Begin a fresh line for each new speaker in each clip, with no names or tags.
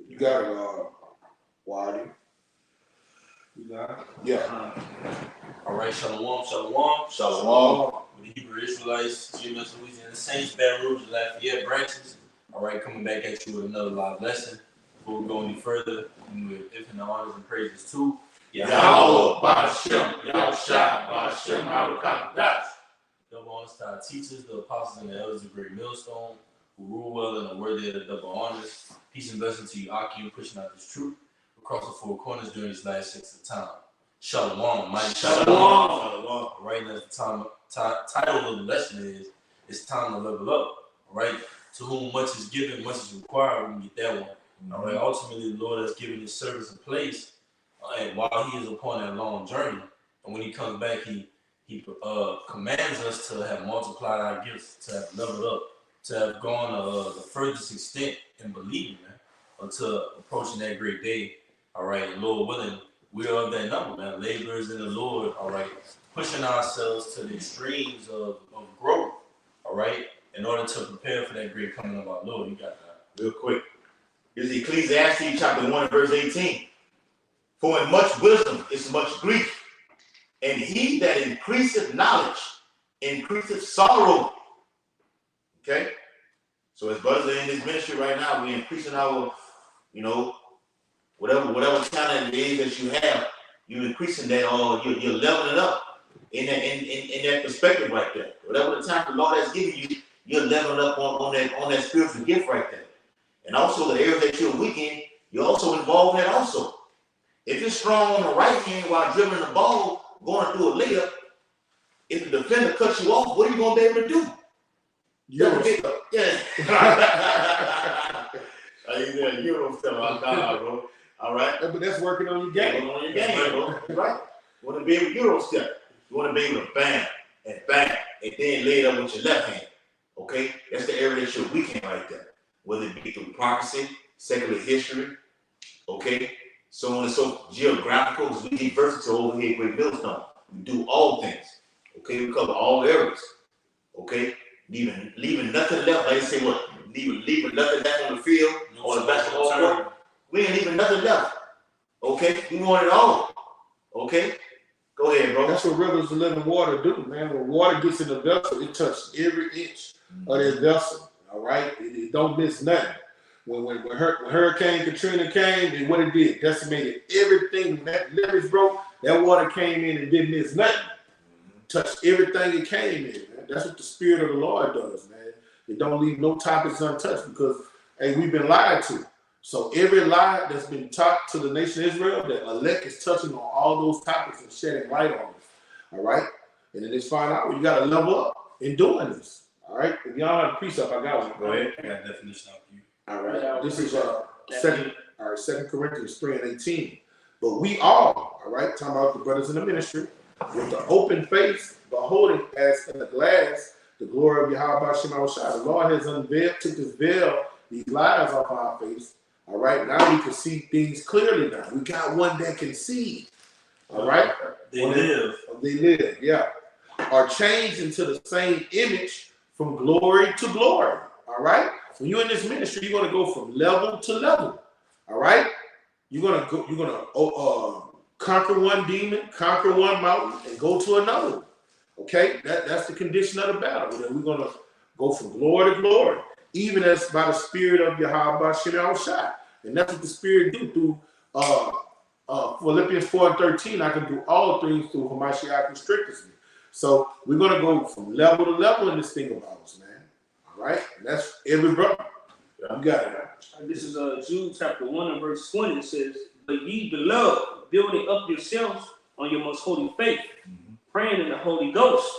You got it, Wadi.
You got it?
Yeah.
All right, Shalom, Shalom.
Shalom.
With the Hebrew Israelites, GMS Louisiana Saints, Baton Rouge, Lafayette branches. All right, coming back at you with another live lesson. Before we go any further, if and the honors and praises too.
Yahweh, Ba'ashem, Yahushua, Ba'ashem, Harukadas.
Double honors to our teachers, the apostles and the elders of Great Millstone, who rule well and are worthy of the double honors. Peace and blessing to you, Aki, pushing out this truth across the four corners during this last six of time. Shalom, mighty
Shalom.
All right, now the title of the lesson is "It's Time to Level Up." All right, to whom much is given, much is required. We can get that one. All right, ultimately, the Lord has given His service a place, and while He is upon that long journey, and when He comes back, He commands us to have multiplied our gifts, to have leveled up, to have gone the furthest extent in believing, man, until approaching that great day. All right, and Lord willing, we are of that number, man. Laborers in the Lord, all right, pushing ourselves to the extremes of growth, all right, in order to prepare for that great coming of our Lord. You got that.
Real quick. This is Ecclesiastes chapter 1 verse 18. For in much wisdom is much grief, and he that increaseth knowledge increaseth sorrow. Okay? So as brothers are in this ministry right now, we're increasing our, whatever talent it is that you have, you're increasing that, or you're leveling up in that perspective right there. Whatever the talent the Lord has given you, you're leveling up on that spiritual gift right there. And also the areas that you're weak in, you're also involved in that also. If you're strong on the right hand while dribbling the ball, going through a layup, if the defender cuts you off, what are you going to be able to do? Yeah. Euro stuff, bro. All right.
But that's working on your game.
Working on your game, bro. Right. You want to be able to Euro step. You want to be able to bang, and then lay it up with your left hand. Okay? That's the area that you're weak in right there. Whether it be through prophecy, secular history, okay? So on and so geographical, because we get versatile over here at Great Millstone. We do all things. Okay, we cover all areas. Okay? Leaving nothing left. Like I say what? Leaving nothing left on the field or the basketball court. We ain't leaving nothing left. Okay? We want it all. Okay? Go ahead, bro.
That's what rivers of living water do, man. When water gets in the vessel, it touches every inch of that vessel. All right? It don't miss nothing. When Hurricane Katrina came, and what it did, decimated everything. When that leverage broke, that water came in and didn't miss nothing. Touched everything it came in, man. That's what the Spirit of the Lord does, man. It don't leave no topics untouched because, hey, we've been lied to. So every lie that's been taught to the nation of Israel, that elect is touching on all those topics and shedding light on it. All right? And in this final hour, you got to level up in doing this. All right? If y'all have a precept, I got one.
Go ahead. I got a definition of you.
All right. This is 2 Corinthians 3 and 18. But we all right, talking about the brothers in the ministry, with the open face, beholding as in a glass the glory of Yahweh Ba'ashem Yahushua. The Lord has unveiled, took this veil, these lies off our face. All right, now we can see things clearly now. We got one that can see. All right?
They live,
yeah. Are changed into the same image from glory to glory. All right? When you're in this ministry, you're going to go from level to level. All right? You're gonna conquer one demon, conquer one mountain, and go to another one. Okay? That's the condition of the battle. Then we're going to go from glory to glory, even as by the Spirit of Yahweh Ba'ashem Yahushua. And that's what the Spirit do through Philippians 4 and 13. I can do all things through whom Mashiach strengthens me. So we're going to go from level to level in this thing about us, man. All right? And that's every brother. You got it.
This is Jude chapter 1 and verse 20. It says, but ye beloved, building up yourselves on your most holy faith, praying in the Holy Ghost.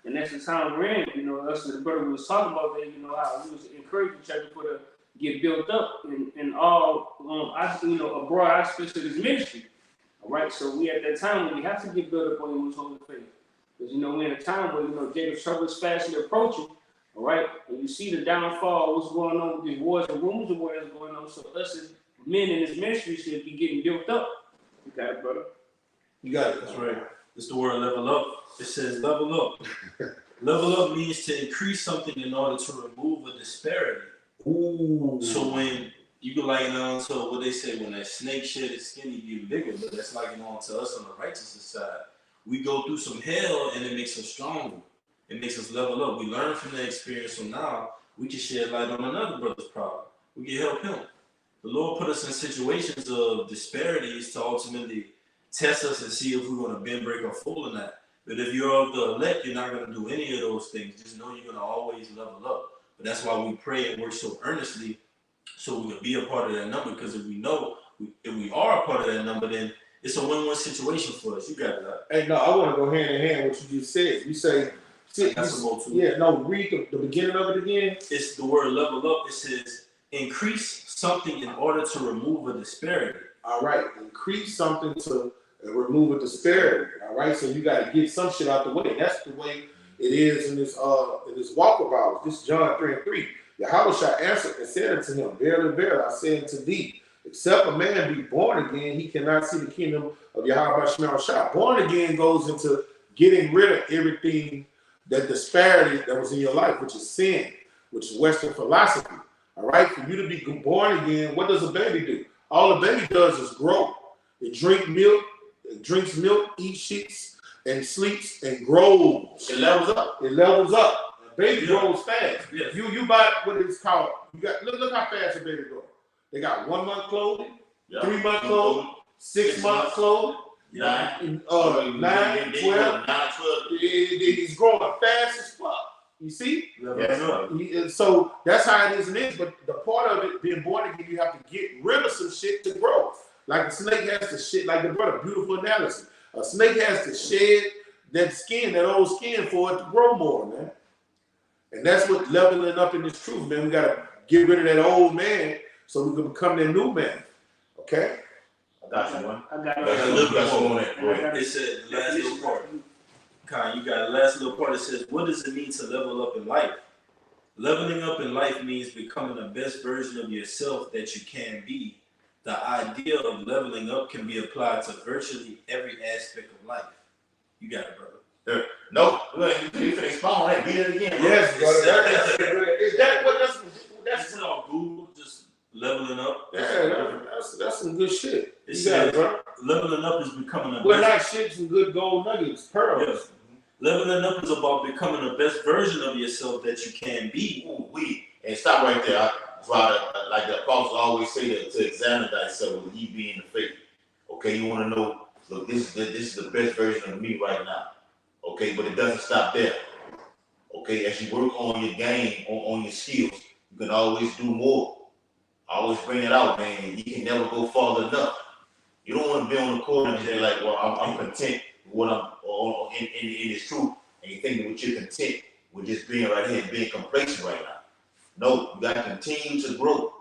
And that's the time we're in. Us and the brother was talking about that, how we was encouraging each other to get built up in all, a broad aspects of this ministry. All right, so we at that time when we have to get built up on your most holy faith. Because, we're in a time where, Jacob's trouble is fastly approaching. All right, and you see the downfall, what's going on with these wars and rumors of what is going on. So us as men in this ministry should be getting built up. You got it, brother.
You got it.
That's right. It's the word level up. It says level up. Level up means to increase something in order to remove a disparity.
Ooh.
So when You can liken it on to what they say when that snake shed its skin, he get bigger, but that's likened on to us on the righteous side. We go through some hell and it makes us stronger. It makes us level up. We learn from the experience, so now we can shed light on another brother's problem. We can help him. The Lord put us in situations of disparities to ultimately test us and see if we're going to bend, break, or fold or not. But if you're of the elect, you're not going to do any of those things. Just know you're going to always level up. But that's why we pray and work so earnestly so we can be a part of that number. Because if we know, if we are a part of that number, then it's a win-win situation for us. You got it.
Hey, no, I want to go hand in hand with what you just said. You say,
That's some more too.
yeah, no, read the beginning of it again.
It's the word level up. It says increase something in order to remove a disparity.
All right, increase something to remove a disparity. All right, so you got to get some shit out the way. That's the way it is in this walk of ours. This is John 3:3. Yahweh shall answer and said unto him, Verily, verily, I say unto thee, except a man be born again, he cannot see the kingdom of Yahweh Shemel Shah. Born again goes into getting rid of everything, that disparity that was in your life, which is sin, which is Western philosophy. All right, for you to be born again, what does a baby do? All a baby does is grow. It drinks milk, eats shits, and sleeps and grows.
It levels up.
It levels up. A baby grows fast.
Yes.
You buy what it's called. You got look how fast a baby grows. They got 1 month clothing, 3 month clothing, 6 month clothing, 9, 12.
9, 12.
He's growing fast as fuck. You see?
Yes.
So that's how it is and is. But the part of it being born again, you have to get rid of some shit to grow. Like a snake has to shit, like the brother, beautiful analogy. A snake has to shed that skin, that old skin, for it to grow more, man. And that's what leveling up in this truth, man. We gotta get rid of that old man so we can become that new man. Okay?
I got you, man.
I got
There's a little bit more on that. Go ahead.
It said the last little part. Kai, you got the last little part that says, what does it mean to level up in life? Leveling up in life means becoming the best version of yourself that you can be. The idea of leveling up can be applied to virtually every aspect of life. You got it, brother.
No, you can expound on that. Read it again, bro.
Yes, brother. Is that what
That's it on Google, just leveling up.
Yeah, that's some good shit.
It
You got
says
it, bro.
leveling up is becoming a
Well,
best.
not shit, some good gold nuggets, pearls.
Yes. Leveling up is about becoming the best version of yourself that you can be.
Ooh, and stop right there. That's why, like the apostles always say, to examine thyself, will ye be in the faith? Okay, you want to know, look, this is the best version of me right now. Okay, but it doesn't stop there. Okay, as you work on your game, on your skills, you can always do more. Always bring it out, man. You can never go far enough. You don't want to be on the court and say like, well, I'm content with what I'm in this truth, and you think that you're content with just being right here and being complacent right now. No, you got to continue to grow.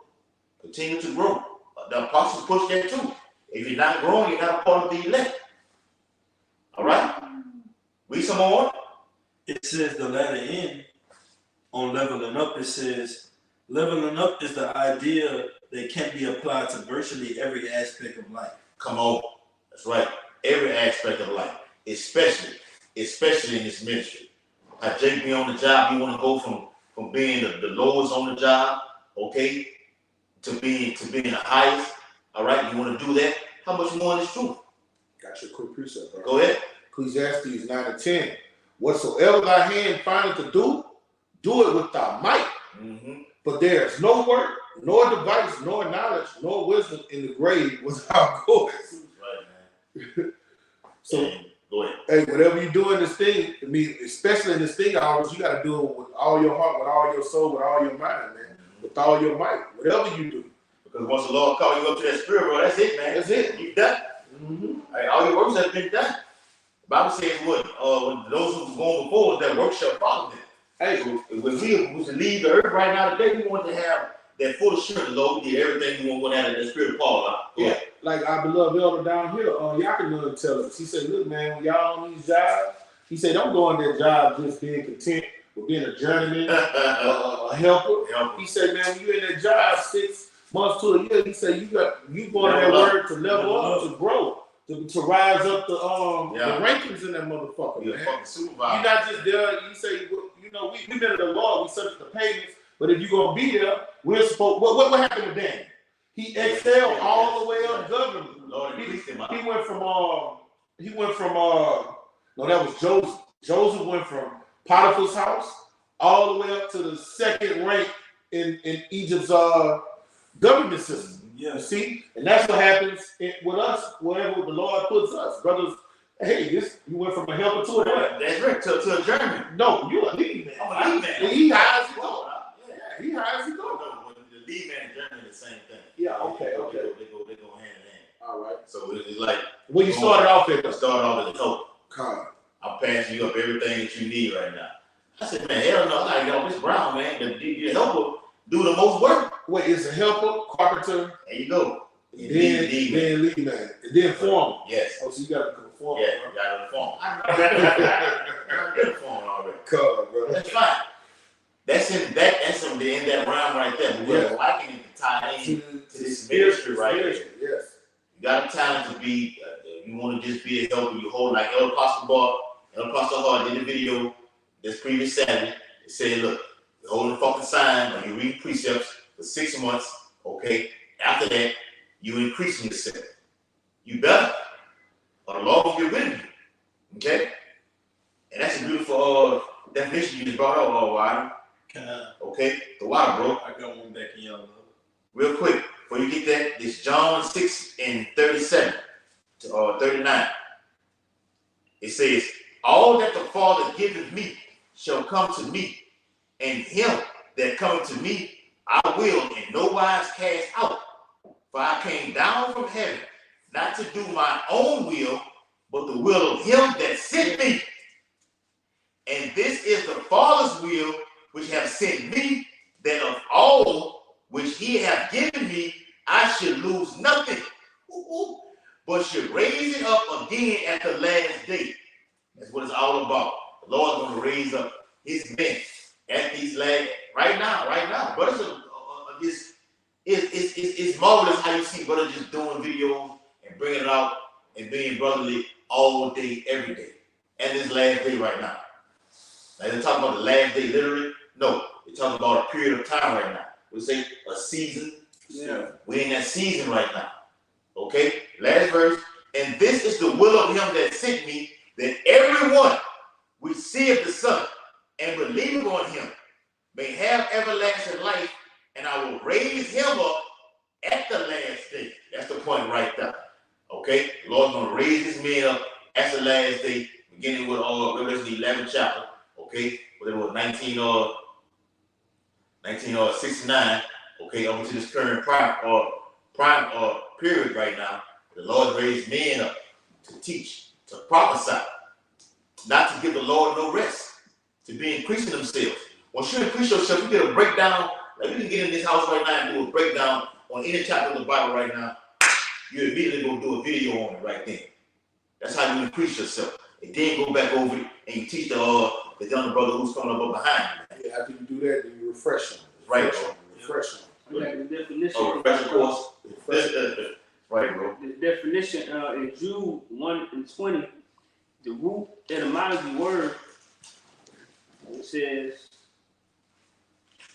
Continue to grow. The apostles push that too. If you're not growing, you're not a part of the elect. All right? Read some more.
It says the latter end on leveling up. It says leveling up is the idea that can be applied to virtually every aspect of life.
Come on. That's right. Every aspect of life, especially in this ministry. How Jake be on the job, you want to go from being the lowest on the job, okay, to being the highest. All right, you want to do that? How much more in this truth?
Got your quick precept, bro.
Go ahead.
Ecclesiastes 9:10. Whatsoever thy hand findeth to do it with thy might.
Mm-hmm.
But there is no work, nor device, nor knowledge, nor wisdom in the grave without voice.
Right, man.
So,
go ahead.
hey, whatever you do in this thing, I mean, especially in this thing hours, you got to do it with all your heart, with all your soul, with all your mind, man, with all your might, whatever you do.
Because once the Lord call you up to that spirit, bro, that's it, man.
That's it.
You done.
Mm-hmm.
Hey, all your works have been done. The Bible says what? When those who were going before, that work shall follow them.
Hey,
So if we was to leave the earth right now today, we want to have that full assurance, Lord, we did everything we want to have in that spirit of Paul.
yeah, like our beloved elder down here, y'all can tell us. He said, look, man, when y'all on these jobs, he said, don't go on that job just being content with being a journeyman, a helper. He said, man, when you in that job 6 months to a year, he said, you going to that word to level up, to grow, to rise up the rankings in that motherfucker,
You're a
man.
fucking supervisor.
You're not just there, you say, you know, we been in the law, we subject to payments, but if you're going to be there, we're supposed, what happened to Daniel? He excelled all the way up government.
Lord increased him.
He went from no, that was Joseph. Joseph went from Potiphar's house all the way up to the second rank in Egypt's government system.
Yeah.
You see? And that's what happens with us, wherever the Lord puts us. Brothers, hey, you went from a helper to a what?
That's right, to a journeyman.
No, you're a lead man.
I'm a lead man.
He hires you go.
Yeah.
Yeah, he hires you go.
No, the lead man and journeyman is the same thing.
Yeah, okay.
They go hand in hand.
All right.
So it's like
When you started off at
I started off as a helper.
God.
I'm passing you up everything that you need right now. I said, man, hell no, I got Miss Brown, man. The helper do the most work.
Wait, it's a helper, carpenter,
There you go.
then lead man, and then foreman.
Yes.
Oh, so you got to become a foreman.
Yeah, you got a form. I got a form already.
God, brother.
That's fine. That's in that rhyme right there. But we're liking it to tie in to this ministry right here.
Yes.
You got a talent to be. You want to just be a helper. You hold like El Pastor Hart did the video this previous Saturday. It said, look, you're holding a fucking sign or you read precepts for 6 months. Okay. After that, you increasing yourself. You better, or the Lord will get rid of you. Okay. And that's a beautiful definition you just brought up, Wilder. Okay, the water, bro.
I got one back in y'all.
Real quick, before you get that, this John 6:37 to 39. It says, all that the Father giveth me shall come to me, and him that cometh to me I will in no wise cast out. For I came down from heaven, not to do my own will, but the will of him that sent me. And this is the Father's will which have sent me, that of all which he hath given me, I should lose nothing, but should raise it up again at the last day. That's what it's all about. The Lord's going to raise up his men at these last, right now. But it's marvelous how you see brothers just doing videos and bringing it out and being brotherly all day, every day. At this last day right now. Now they're talking about the last day literally. No, they're talking about a period of time right now. We say a season.
Yeah.
We're in that season right now. Okay? Last verse. And this is the will of him that sent me, that everyone which seeth the Son and believeth on him may have everlasting life, and I will raise him up at the last day. That's the point right there. Okay? The Lord's going to raise his men up at the last day, beginning with Revelation 11th chapter. Okay? But it was 1969. Okay, up to this current prime period right now. The Lord raised men up to teach, to prophesy, not to give the Lord no rest, to be increasing themselves. Once you increase yourself, you get a breakdown. Like you can get in this house right now and do a breakdown on any chapter of the Bible right now. You immediately go do a video on it right then. That's how you increase yourself. And then go back over it and you teach the younger brother who's coming up behind you.
Yeah, after you do that, then you refresh them.
Right,
Refresh them.
I got the definition.
Oh, refresher course. Right, bro.
The definition in Jude 1:20, the root etymology word, it says,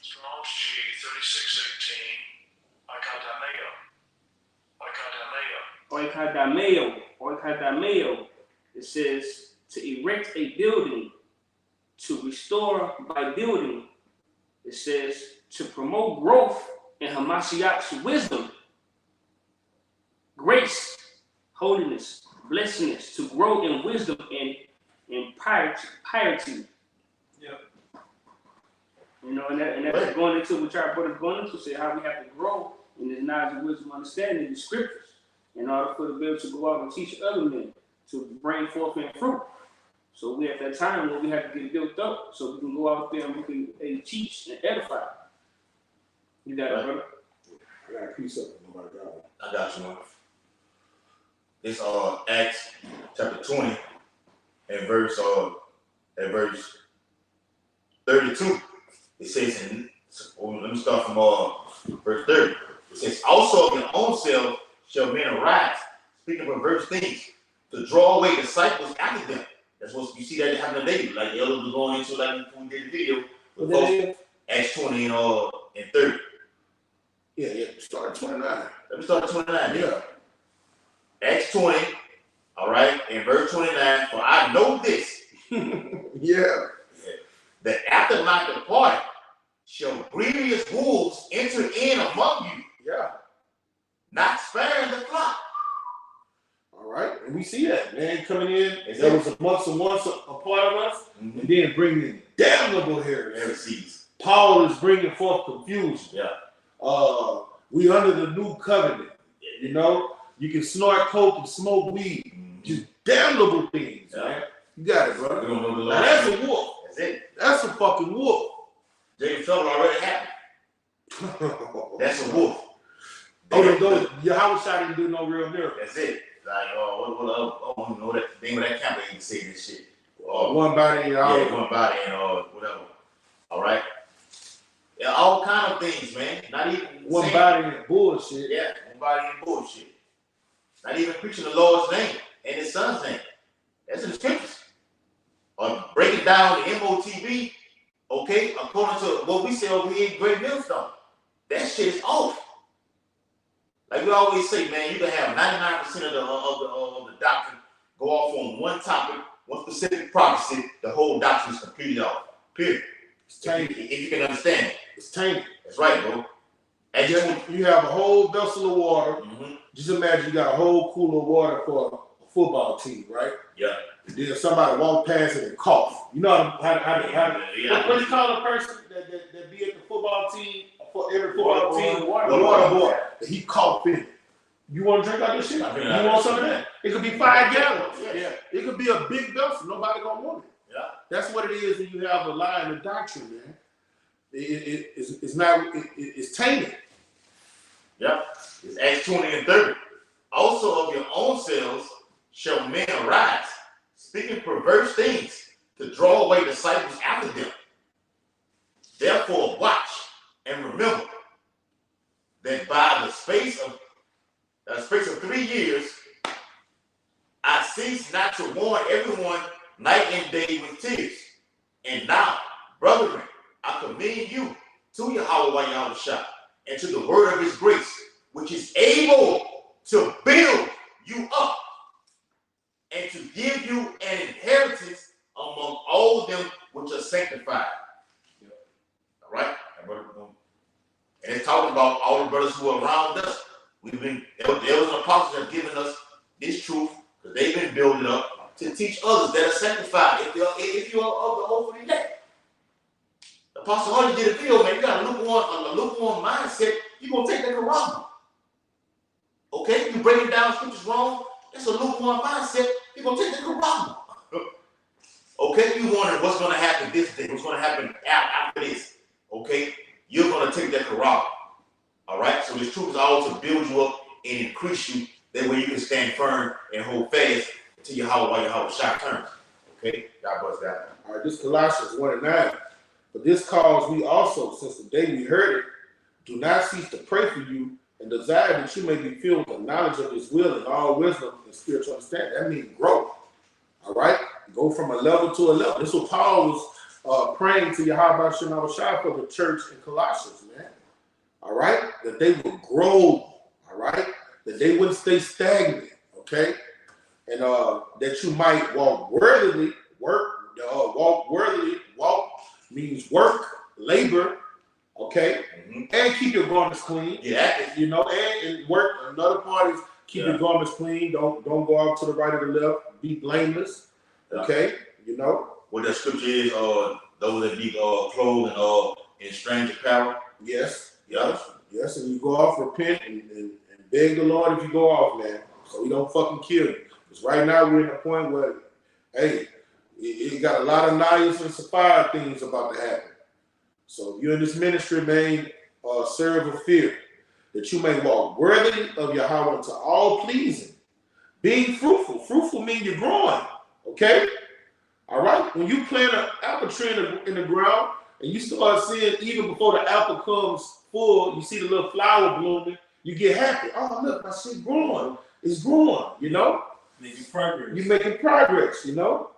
Strong's G 3618,
oikadameo. It says to erect a building, to restore by building. It says to promote growth in Hamashiach's wisdom, grace, holiness, blessedness, to grow in wisdom and in piety.
Yep.
You know, and that's going into what our brothers going into, say how we have to grow in this knowledge of wisdom, understanding the scriptures, in order for the ability to go out and teach other men to bring forth in fruit. So we at that time where we have to get built up, so we can go out there and we can teach and edify. You got it, brother?
I got a piece of it, no matter what.
I got you, man. This Acts chapter 20 and verse 32. It says, let me start from verse 30. It says, also of your own self shall men arise, speaking of perverse things, to draw away disciples after them. That's what you see that happening today. Like the elders were going into, like when we did the video with folks, Acts 20 and 30.
Yeah. Start at 29.
Let me start at 29.
Yeah.
Acts 20, all right, in verse 29, for I know this,
Yeah.
that after my departing shall grievous wolves enter in among you,
Yeah.
not sparing the flock.
All right. And we see that, man, coming in.
Is
There
it?
was once a part of us, and then bringing damnable heresies.
Heresies.
Paul is bringing forth confusion.
Yeah.
We under the new covenant. You know, you can snort coke and smoke weed. Just damnable things,
Yeah.
man. You got it,
We
brother.
don't know the
Now
Lord.
that's a wolf.
That's it.
That's a fucking wolf.
Jacob's trouble already happened. That's a wolf.
Oh, Yahweh Shai didn't do no real miracle.
That's it. Like, I don't know that name of that camp ain't say this shit.
One body,
Yeah, one body and whatever. All right. Yeah, all kind of things, man. Not even
one
saying-
body and bullshit.
Yeah, one body and bullshit. Not even preaching the Lord's name and His Son's name. That's in the scriptures. Or breaking down the MOTB, okay, according to what we say over here in Great Millstone. That shit is off. Like we always say, man, you can have 99% of the doctrine go off on one topic, one specific prophecy. The whole doctrine is completely off. Period.
It's tainted.
If you can understand it.
It's tainted.
That's right, bro. And
You have a whole vessel of water.
mm-hmm.
Just imagine you got a whole cooler of water for a football team, right?
Yeah.
And then somebody walk past it and cough. You know how
Yeah.
what do you call a person that be at the football team for every football team?
Water
Water boy. He cough in it. You want to drink out this shit? You
I mean,
want some of that? It could be 5 gallons.
Yeah.
It could be a big vessel. Nobody gonna want it.
Yeah.
That's what it is when you have a lie in the doctrine, man. It's not. It's tainted.
Yep. It's Acts 20 and 30. Also of your own selves shall men arise, speaking perverse things to draw away disciples after them. Therefore watch and remember that by the space of 3 years, I cease not to warn everyone night and day with tears. And now, brethren, I commend you to Yahweh Yahushua and to the word of His grace, which is able to build you up and to give you an inheritance among all them which are sanctified. All right? And it's talking about all the brothers who are around us. Elders and apostles have given us this truth because they've been building up to teach others that are sanctified if you're of the hopeful elect. Apostle Hardy did a video, man. You got a lukewarm mindset. You're going to take that wrong. Okay? You breaking down scriptures wrong. That's a lukewarm mindset. You're going to take that wrong. Okay? You wondering what's going to happen this day, what's going to happen after this. Okay? You're going to take that wrong. All right? So this truth is all to build you up and increase you. That way you can stand firm and hold fast until Yahweh Shai turns. Okay? God bless that.
All right, this Colossians 1:9. But this cause we also, since the day we heard it, do not cease to pray for you and desire that you may be filled with the knowledge of His will and all wisdom and spiritual understanding. That means growth. All right? Go from a level to a level. This is what Paul was praying to Yahweh Shai for the church in Colossians, man. All right? That they would grow. All right? That they wouldn't stay stagnant. Okay? And that you might walk worthily, walk means work, labor, okay, and keep your garments clean.
Yeah.
You know, and work. Another part is keep your garments clean. Don't go off to the right or the left. Be blameless. Okay, you know.
What that scripture is, those that be clothed in strange apparel.
Yes.
Yeah.
Yes, and you go off, repent, and beg the Lord if you go off, man, so He don't fucking kill you. Because right now we're in a point where, hey, it got a lot of Nias and Sapphira things about to happen. So if you're in this ministry, man, serve with fear, that you may walk worthy of Yahweh to all pleasing, being fruitful. Fruitful means you're growing, okay? All right? When you plant an apple tree in the ground and you start seeing, even before the apple comes full, you see the little flower blooming, you get happy. Oh, look, my shit growing. It's growing, you know?
Making progress.
You're making progress, you know?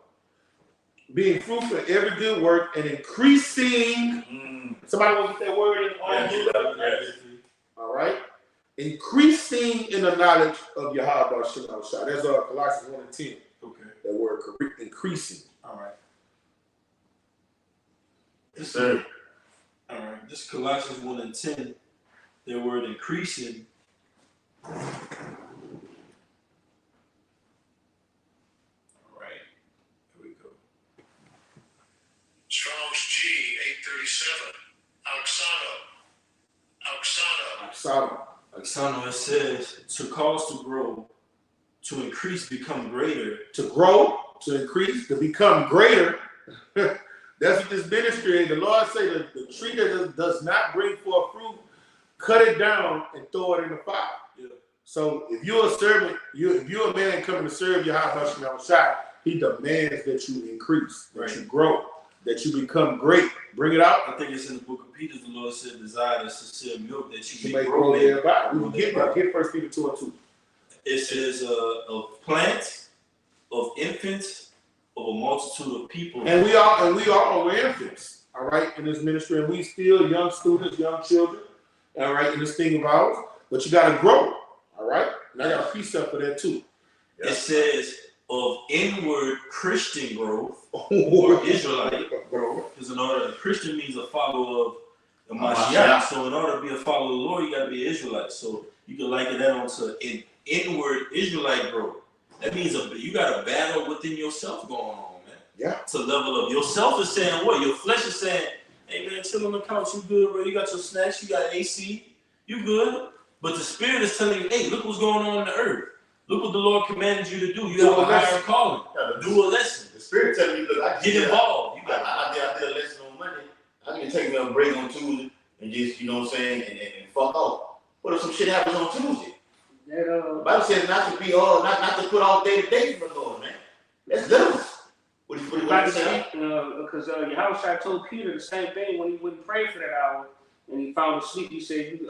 Being fruitful in every good work and increasing. Somebody want to get that word in?
Yeah.
All increasing in the knowledge of Yahweh Shem Shah. That's Colossians 1 and 10.
Okay.
That word increasing.
All right.
Yes, sir.
All right. This Colossians 1 and 10, their word increasing. All right. Here we go.
Strong's G 837. Oksana.
Oksana, it says, to cause to grow, to increase, become greater.
To grow, to increase, to become greater. That's what this ministry is. The Lord say that the tree that does not bring forth fruit, cut it down and throw it in the fire.
Yeah.
So if you're a servant, if you're a man coming to serve Yahweh Shem Shah, he demands that you increase, that you grow, that you become great. Bring it out.
I think it's in the book of Peter, the Lord said, desire the sincere milk that you
may
may
grow
grow
thereby. We will get 1 Peter 2 and 2.
It says of plants, of infants, of a multitude of people.
And we are infants, all right, in this ministry, and we still young students, young children, all right, in this thing of ours. But you got to grow, all right. And I got a precept for that too.
It says of inward Christian growth or Israelite, because in order, a Christian means a follower of the Mashiach. So in order to be a follower of the Lord, you got to be an Israelite. So you can liken that onto an inward Israelite growth. That means you got a battle within yourself going on, man.
Yeah.
To level up. Yourself is saying what? Your flesh is saying, hey man, chill on the couch, you good, bro. You got your snacks, you got AC, you good. But the spirit is telling you, hey, look what's going on in the earth. Look what the Lord commanded you to do. You have a higher calling. Do a lesson.
The spirit telling you, look, I
Get involved. You got
I did a lesson on Monday. I can take me a break on Tuesday and just, you know what I'm saying, and fuck off. What if some shit happens on Tuesday? The Bible says not to be not to put all day to day for the Lord, man. That's levels. What you saying?
Because Yahushua told Peter the same thing when he wouldn't pray for that hour and he found asleep. He said,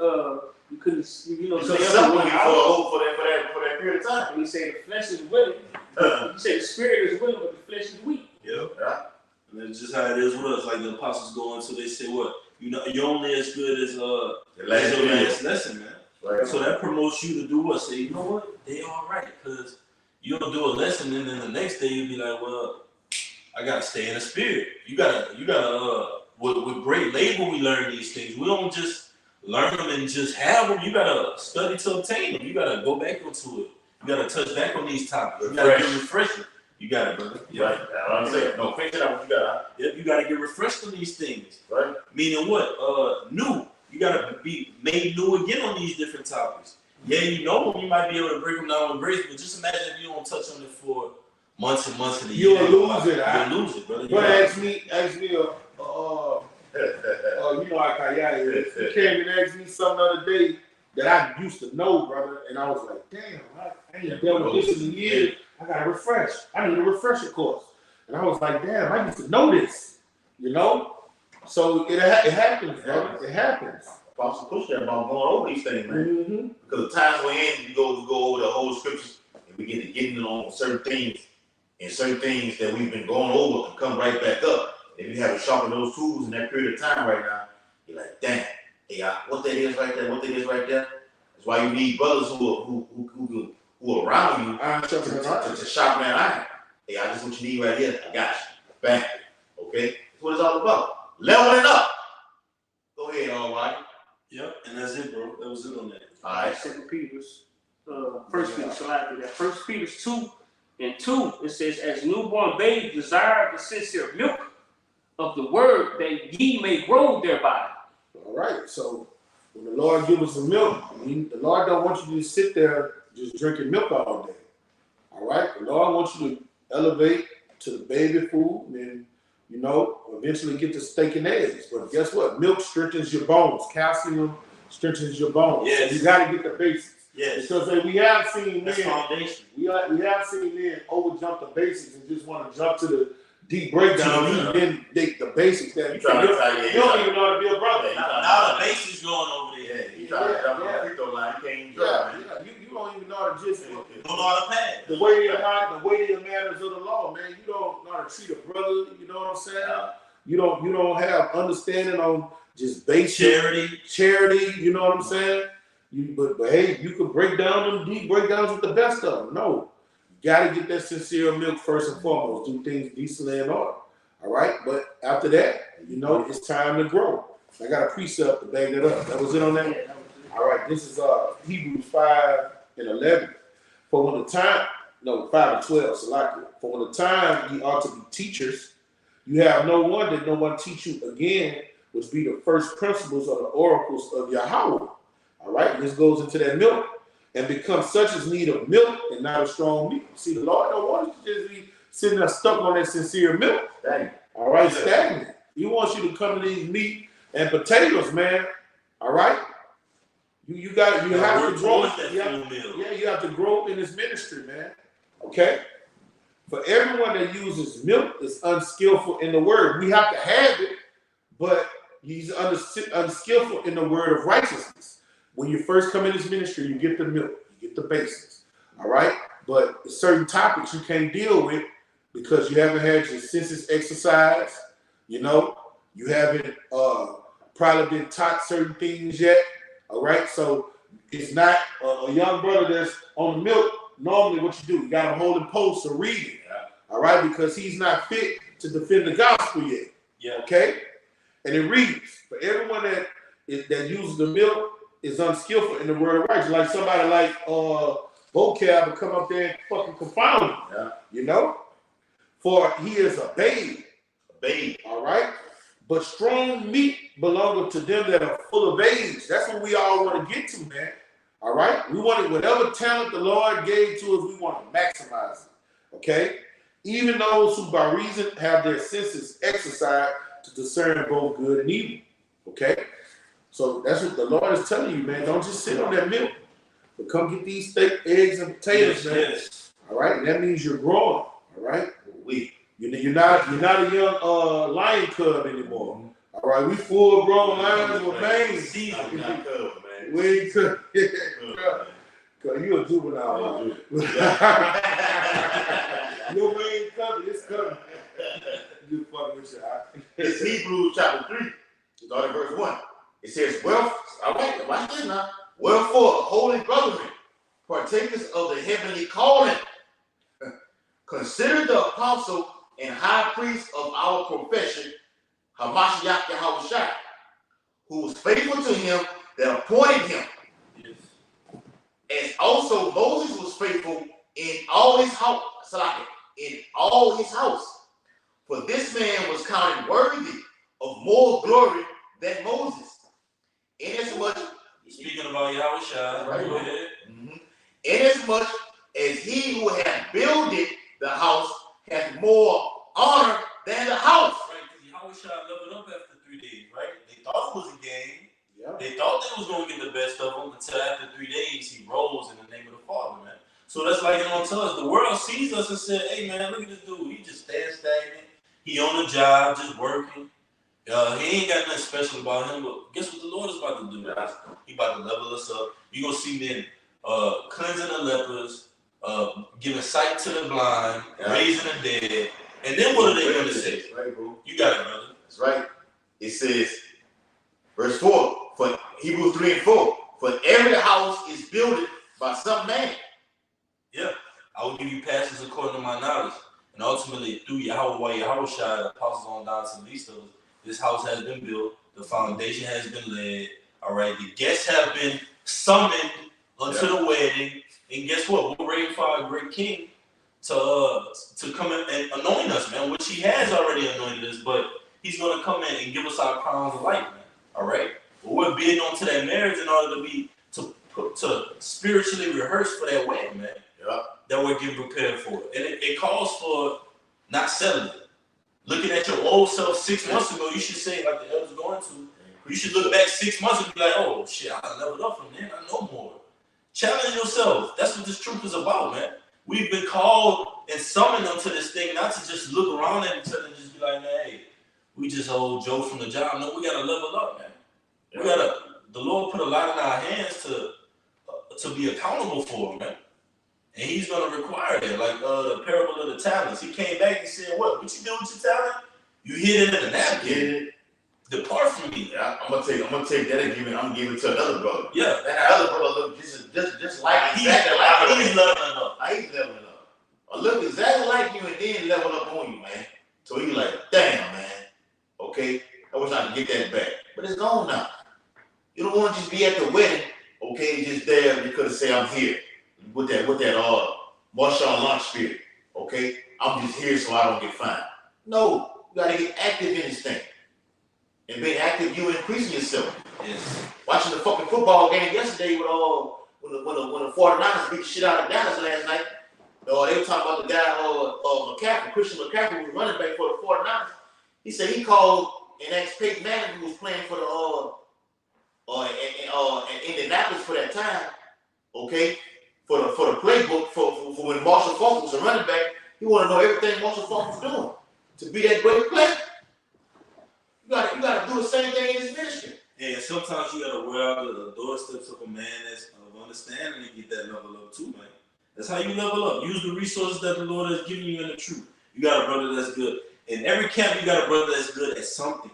you couldn't, stay up for 1 hour
for that period of time.
And he said the flesh is willing. He said the spirit is willing, but the flesh is weak.
Yeah. And that's just how it is with us. Like the apostles go into, they say what? You're only as good as your last lesson, man. Right. So that promotes you to do what? Say, you know what? They all right, because you'll do a lesson and then the next day you'll be like, well, I gotta stay in the spirit. You gotta with great labor we learn these things. We don't just learn them and just have them. You gotta study to obtain them. You gotta go back into it. You gotta touch back on these topics. You gotta get refreshed. You got it, brother. Yeah.
Right. That's what I'm saying. No, finish it out what you got.
Yep, you gotta get refreshed on these things.
Right.
Meaning what? New. You gotta be made new again on these different topics. Yeah, you might be able to break them down with grace, but just imagine if you don't touch on it for months and months of the year.
You'll lose it.
You'll lose it, brother.
But ask me Akayai, he came and asked me something the other day that I used to know, brother, and I was like, damn, I ain't done with this in years. I gotta refresh. I need a refresher course. And I was like, damn, I used to know this, So it happens, brother. It happens.
Apostle push that about going over these things, man.
Mm-hmm.
Because the times we're in, we go over the whole scriptures, and we get to getting on certain things, and certain things that we've been going over can come right back up. If you have to sharpen those tools in that period of time right now, you're like, damn, what that is right there, That's why you need brothers who are around you to sharpen that iron. Hey, I just what you need right here. I got you. Bang. Okay? That's what it's all about. Leveling up. Go ahead, all right.
Yep, and that's it, bro. That was it on that.
All right.
Second Peter's, First Peter, that First Peter's 2 and 2, it says, as newborn babes desire the sincere milk of the word that ye may grow thereby.
All right. So when the Lord gives us the milk, the Lord don't want you to sit there just drinking milk all day. All right. The Lord wants you to elevate to the baby food and then, eventually get to steak and eggs. But guess what? Milk strengthens your bones. Calcium strengthens your bones.
Yes.
So you got to get the basics.
Yes.
Because we have seen
That's
men,
foundation.
we have seen men over jump the basics and just want to jump to the deep breakdown and then the basics that you don't even know how to be a brother.
Now the basics going over there.
Yeah, you try to jump on the free throw line, you can't even jump.
You don't even know how to just
Don't know how to pass.
the weightier matters of the law, man. You don't know how to treat a brother. You know what I'm saying? You don't have understanding on just basic
Charity.
You know what I'm saying? But hey, you can break down them deep breakdowns with the best of them. No, you got to get that sincere milk first and foremost. Do things decently and order. All right, but after that, it's time to grow. I got a precept to back that up. That was it on that. All right, this is Hebrews 5:11. For when the time, 5:12, Salakia. For when the time ye ought to be teachers, you have no one that no one teach you again, which be the first principles of the oracles of Yahweh. All right, this goes into that milk and become such as need of milk and not of strong meat. See, the Lord don't want you to just be sitting there stuck on that sincere milk. All right, stagnant. He wants you to come to these meat and potatoes, man. All right, you have to grow. You have to grow in this ministry, man. Okay. For everyone that uses milk is unskillful in the word. We have to have it, but he's unskillful in the word of righteousness. When you first come in this ministry, you get the milk, you get the basics. All right, but certain topics you can't deal with because you haven't had your senses exercised. You haven't probably been taught certain things yet. All right, so it's not a young brother that's on the milk. Normally, what you do, you got him holding posts or reading. All right, because he's not fit to defend the gospel yet.
Yeah.
Okay, and it reads for everyone that uses the milk is unskillful in the word of righteousness. Like somebody like vocab will come up there and fucking confound him. Yeah. For he is a babe. All right. But strong meat belongeth to them that are full of age. That's what we all want to get to, man. All right. We want it, whatever talent the Lord gave to us, we want to maximize it. Okay. Even those who by reason have their senses exercised to discern both good and evil. Okay. So that's what the Lord is telling you, man. Don't just sit on that milk, but come get these steak, eggs, and potatoes, man.
Yes.
All right, and that means you're growing. All right, you're not a young lion cub anymore. All right, we full grown lions with bangs. We ain't cub. You a juvenile. Your way ain't coming. It's coming. You fucking with you.
It's Hebrews chapter 3. Start at verse 1. It says, watch this now. Wherefore, holy brethren, partakers of the heavenly calling, consider the apostle and high priest of our profession, Hamashiach Yahushua, who was faithful to him that appointed him. Yes. As also Moses was faithful in all his house, For this man was counted worthy of more glory than Moses. Inasmuch,
speaking about Yahushua,
right? Inasmuch as he who had builded the house hath more honor than the house.
Right, because Yahushua leveled up after 3 days, right? They thought it was a game.
Yeah.
They thought they was going to get the best of them until after 3 days he rose in the name of the Father, man. So that's like it on to us. The world sees us and said, hey, man, look at this dude. He just stands stagnant. He on the job, just working. He ain't got nothing special about him, but guess what the Lord is about to do? He about to level us up. You gonna see men cleansing the lepers, giving sight to the blind, raising the dead, and then what are they gonna say?
Right, bro.
You got it, brother.
That's right. It says, verse 4, for Hebrews 3 and 4, for every house is built by some man.
Yeah, I will give you passages according to my knowledge, and ultimately through Yahweh, Yahushua, the apostles on down to the least of us. This house has been built. The foundation has been laid. All right. The guests have been summoned unto the wedding. And guess what? We're ready for our great king to come in and anoint us, man, which he has already anointed us, but he's going to come in and give us our crowns of life, man. All right. But we're bidding onto that marriage in order to be to spiritually rehearse for that wedding, man.
Yeah.
That we're getting prepared for. And it calls for not selling it. Looking at your old self 6 months ago, you should say, like the elders going to, you should look back 6 months and be like, oh shit, I leveled up from then, I know more. Challenge yourself. That's what this truth is about, man. We've been called and summoned onto this thing, not to just look around at each other and just be like, man, hey, we just old Joe from the job. No, we gotta level up, man. The Lord put a lot in our hands to be accountable for, man. And he's going to require that, like the parable of the talents. He came back and said, what you do with your talent? You hid it in the napkin. Depart from me.
Yeah, I'm gonna take that and I'm gonna give it to another brother.
Yeah.
That other brother look just like
He's
exactly like you.
leveling up.
He's leveling up. I look exactly like you and then level up on you, man. So you like, damn, man. Okay, I wish I could get that back, but it's gone now. You don't want to just be at the wedding, okay, just there because of say I'm here with that Marshawn Lynch spirit, okay. I'm just here so I don't get fined. No, you gotta get active in this thing. And being active, you increasing yourself.
Yes.
Watching the fucking football game yesterday with when the 49ers beat the shit out of Dallas last night. They were talking about the guy McCaffrey, Christian McCaffrey, who was running back for the 49ers. He said he called and asked Peyton Manning, who was playing for in Indianapolis for that time, okay, for the playbook for when Marshall Faulk was a running back. He wanted to know everything Marshall Faulk was doing to be that great player. You gotta do the same thing in this ministry.
Yeah, sometimes you gotta wear out the doorsteps of a man that's of understanding and get that level up too, man. That's how you level up. Use the resources that the Lord has given you in the truth. You got a brother that's good. In every camp, you got a brother that's good at something.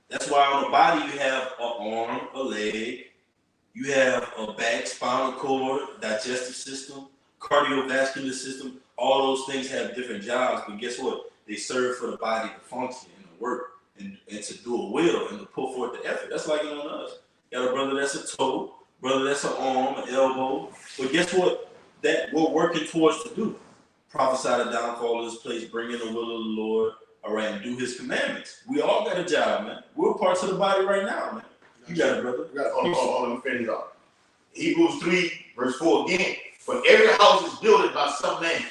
That's why on the body you have an arm, a leg, you have a back, spinal cord, digestive system, cardiovascular system. All those things have different jobs, but guess what? They serve for the body to function and to work and to do a will and to put forth the effort. That's like it on us. You got a brother that's a toe, brother that's an arm, an elbow. But guess what? That we're working towards to do. Prophesy the downfall of this place, bring in the will of the Lord, all right, and do his commandments. We all got a job, man. We're parts of the body right now, man. You got it, brother.
Hold on, let me finish off. Hebrews 3, verse 4 again. For every house is built by some man,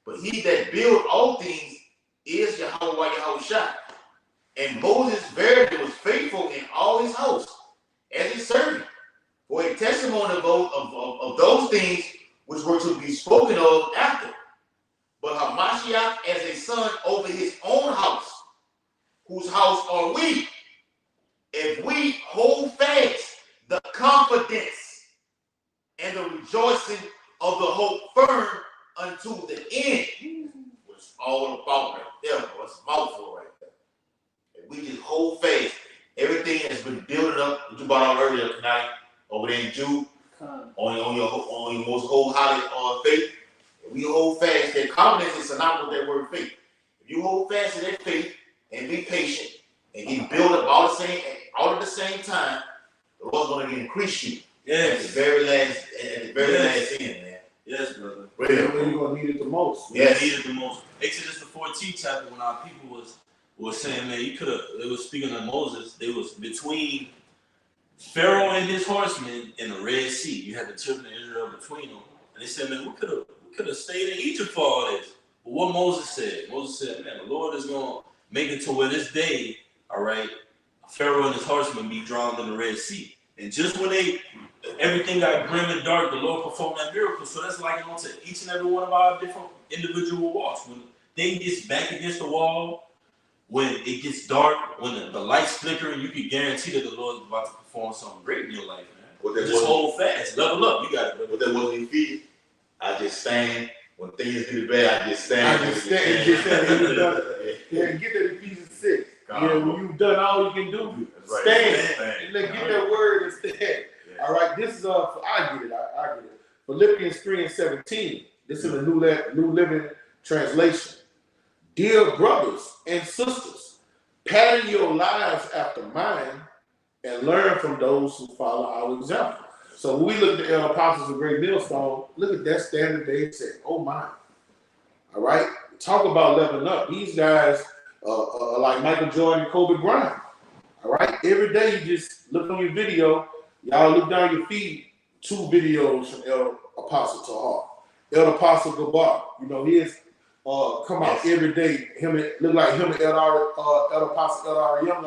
but he that build all things is Yahweh Shai. And Moses verily was faithful in all his house as his servant, for a testimony of those things which were to be spoken of after. But Hamashiach as a son over his own house, whose house are we, if we hold fast the confidence and the rejoicing of the hope firm unto the end. What's all about right there, what's a mouthful right there. If we just hold fast everything that's been building up, what you brought out earlier tonight, over there in Jude, on your most wholehearted faith. If we hold fast, that confidence is synonymous with that word faith. If you hold fast to that faith and be patient and get built up all at the same time, the Lord's going to increase you.
Yes.
At the very last end, man.
Yes, brother.
When you're going to need it the most.
Yes.
Need it the most. Exodus the 14th chapter, when our people was saying, man, they was speaking of Moses, they was between Pharaoh and his horsemen in the Red Sea. You had the children of Israel between them. And they said, man, we could have stayed in Egypt for all this. But what Moses said, man, the Lord is going to make it to where this day, all right, Pharaoh and his horsemen be drowned in the Red Sea. And just when everything got grim and dark, the Lord performed that miracle. So that's like on to each and every one of our different individual walks. When things gets back against the wall, when it gets dark, when the lights flicker, you can guarantee that the Lord is about to perform something great in your life, man. Just hold fast, level up. You got it, brother.
What that wasn't in feet, I just stand. When things get bad, I just stand.
Get that Ephesians 6. When you've done all you can do,
right.
stand. And then get that word and stand. Yeah. All right, this is I get it. Philippians 3:17. This is the New Living Translation. Dear brothers and sisters, pattern your lives after mine and learn from those who follow our example. So when we look at the apostles of Great Millstone, look at that standard they set. Oh my. All right. Talk about leveling up. These guys are like Michael Jordan and Kobe Bryant. All right. Every day you just look on your video. Y'all look down your feed. 2 videos from El Apostle Tahar. El Apostle Gabar. You know, his come out every day. Look like him and El Apostle El Ariam.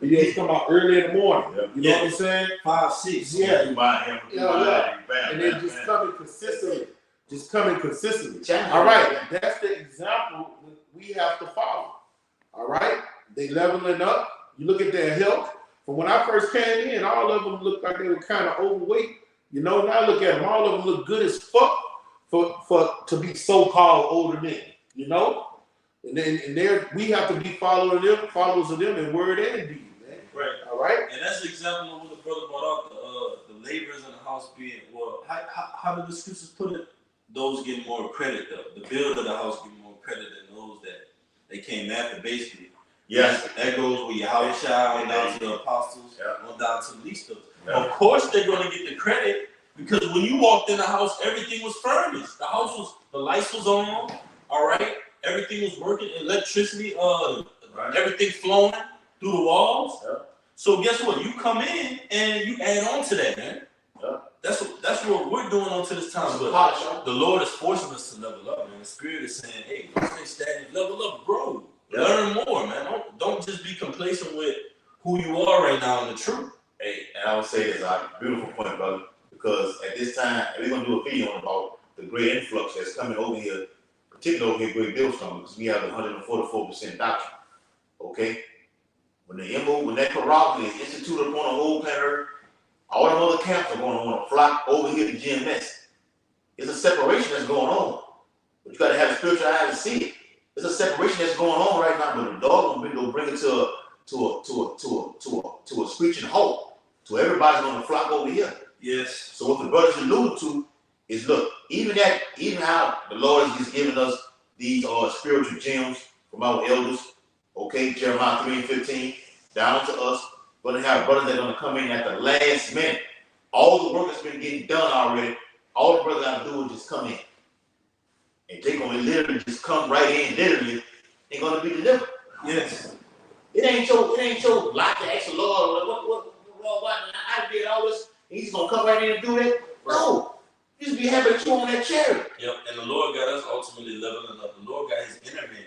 But yeah, he come out early in the morning. Yep. You know what I'm saying?
5, 6.
Yeah.
And
then just coming consistently. All right. That's the example we have to follow. All right. They leveling up. You look at their health. From when I first came in, all of them looked like they were kind of overweight. You know, now look at them. All of them look good as fuck to be so-called older men. You know? And then we have to be followers of them in word and deed, man.
Right.
All right.
And that's the example of what the brother brought out, the laborers in the house being, well, how did the scriptures put it? Those get more credit, though. The builder of the house get more credit than those that they came after, basically.
Yes.
That goes with Yahushua, on down to the apostles,
Yeah.
on down to the least of them.
Yeah.
Of course, they're going to get the credit because when you walked in the house, everything was furnished. The house was, the lights was on, all right? Everything was working, electricity, everything flowing through the walls.
Yeah.
So guess what? You come in and you add on to that, man.
Yeah.
That's what we're doing until this time. But the Lord is forcing us to level up, man. The Spirit is saying, hey, don't stay stagnant, level up, grow.
Yeah.
Learn more, man. Don't just be complacent with who you are right now in the truth.
Hey, and I would say this, a beautiful point, brother, because at this time, we're going to do a video about the great influx that's coming over here, particularly over here, Great Billstone, because we have the 144% doctrine, okay? When that corral is instituted upon the whole planet Earth, all the other camps are going to want to flock over here to GMS. It's a separation that's going on, but you got to have a spiritual eye to see it. There's a separation that's going on right now, but the dog will bring it to a screeching halt. So everybody's going to flock over here.
Yes.
So what the brothers allude to is, look, even how the Lord is just giving us these spiritual gems from our elders, okay, Jeremiah 3:15, down to us, going to have brothers that are going to come in at the last minute. All the work that's been getting done already, all the brothers got to do is just come in. And they're going to literally just come right in, literally, they're going to be delivered.
Yes.
It ain't your lot to ask the Lord, what, I did all this, and he's going to come right in and do that? No. You just be happy that you're on that chariot.
Yep, and the Lord got us ultimately leveling up. The Lord got his inner men,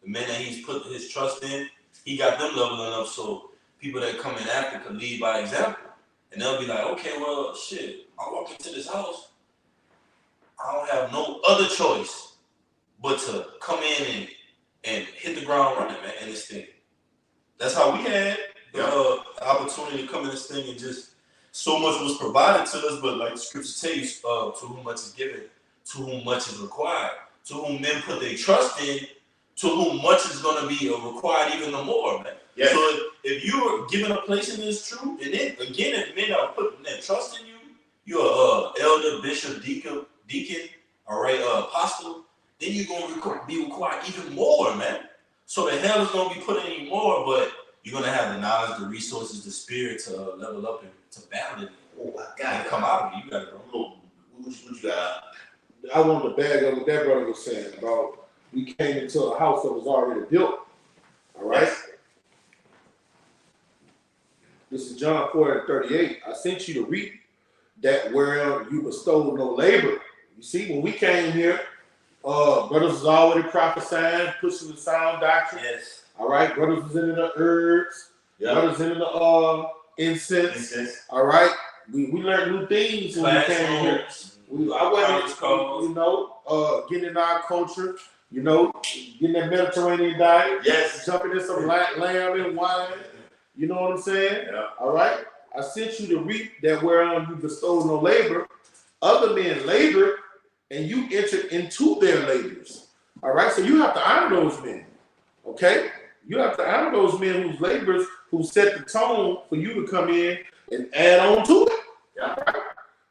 the men that he's put his trust in, he got them leveling up so people that come in after can lead by example. And they'll be like, okay, well, shit, I walk into this house, I don't have no other choice but to come in and hit the ground running, man, in this thing. That's how we had the opportunity to come in this thing and just so much was provided to us, but like the scripture tells, to whom much is given, to whom much is required, to whom men put their trust in, to whom much is going to be required even the more, man.
Yes.
So if you're given a place in this truth, and then again, if men are putting their trust in you, you're an elder, bishop, deacon, all right, apostle, then you're going to be required even more, man. So the hell is going to be put in you more, but you're going to have the knowledge, the resources, the spirit to level up and to battle it.
Oh my God.
And come out of it. You got it, bro.
What you got?
I wanted to bag up what that brother was saying about we came into a house that was already built. All right.
Yes.
This is John 4:38. I sent you to reap that whereof you bestowed no labor. You see, when we came here, brothers was already prophesying, pushing the sound doctrine.
Yes.
All right, brothers was into the herbs.
Yeah.
Brothers into the incense. All right, we learned new things when we came here. I wasn't, getting in our culture, getting that Mediterranean diet.
Yes.
Jumping in some lamb and wine. You know what I'm saying?
Yeah.
All right. I sent you to reap that whereon you bestowed no labor. Other men labor, and you entered into their labors. All right. So you have to honor those men. Okay. You have to honor those men whose labors, who set the tone for you to come in and add on to it.
Yeah.
Right?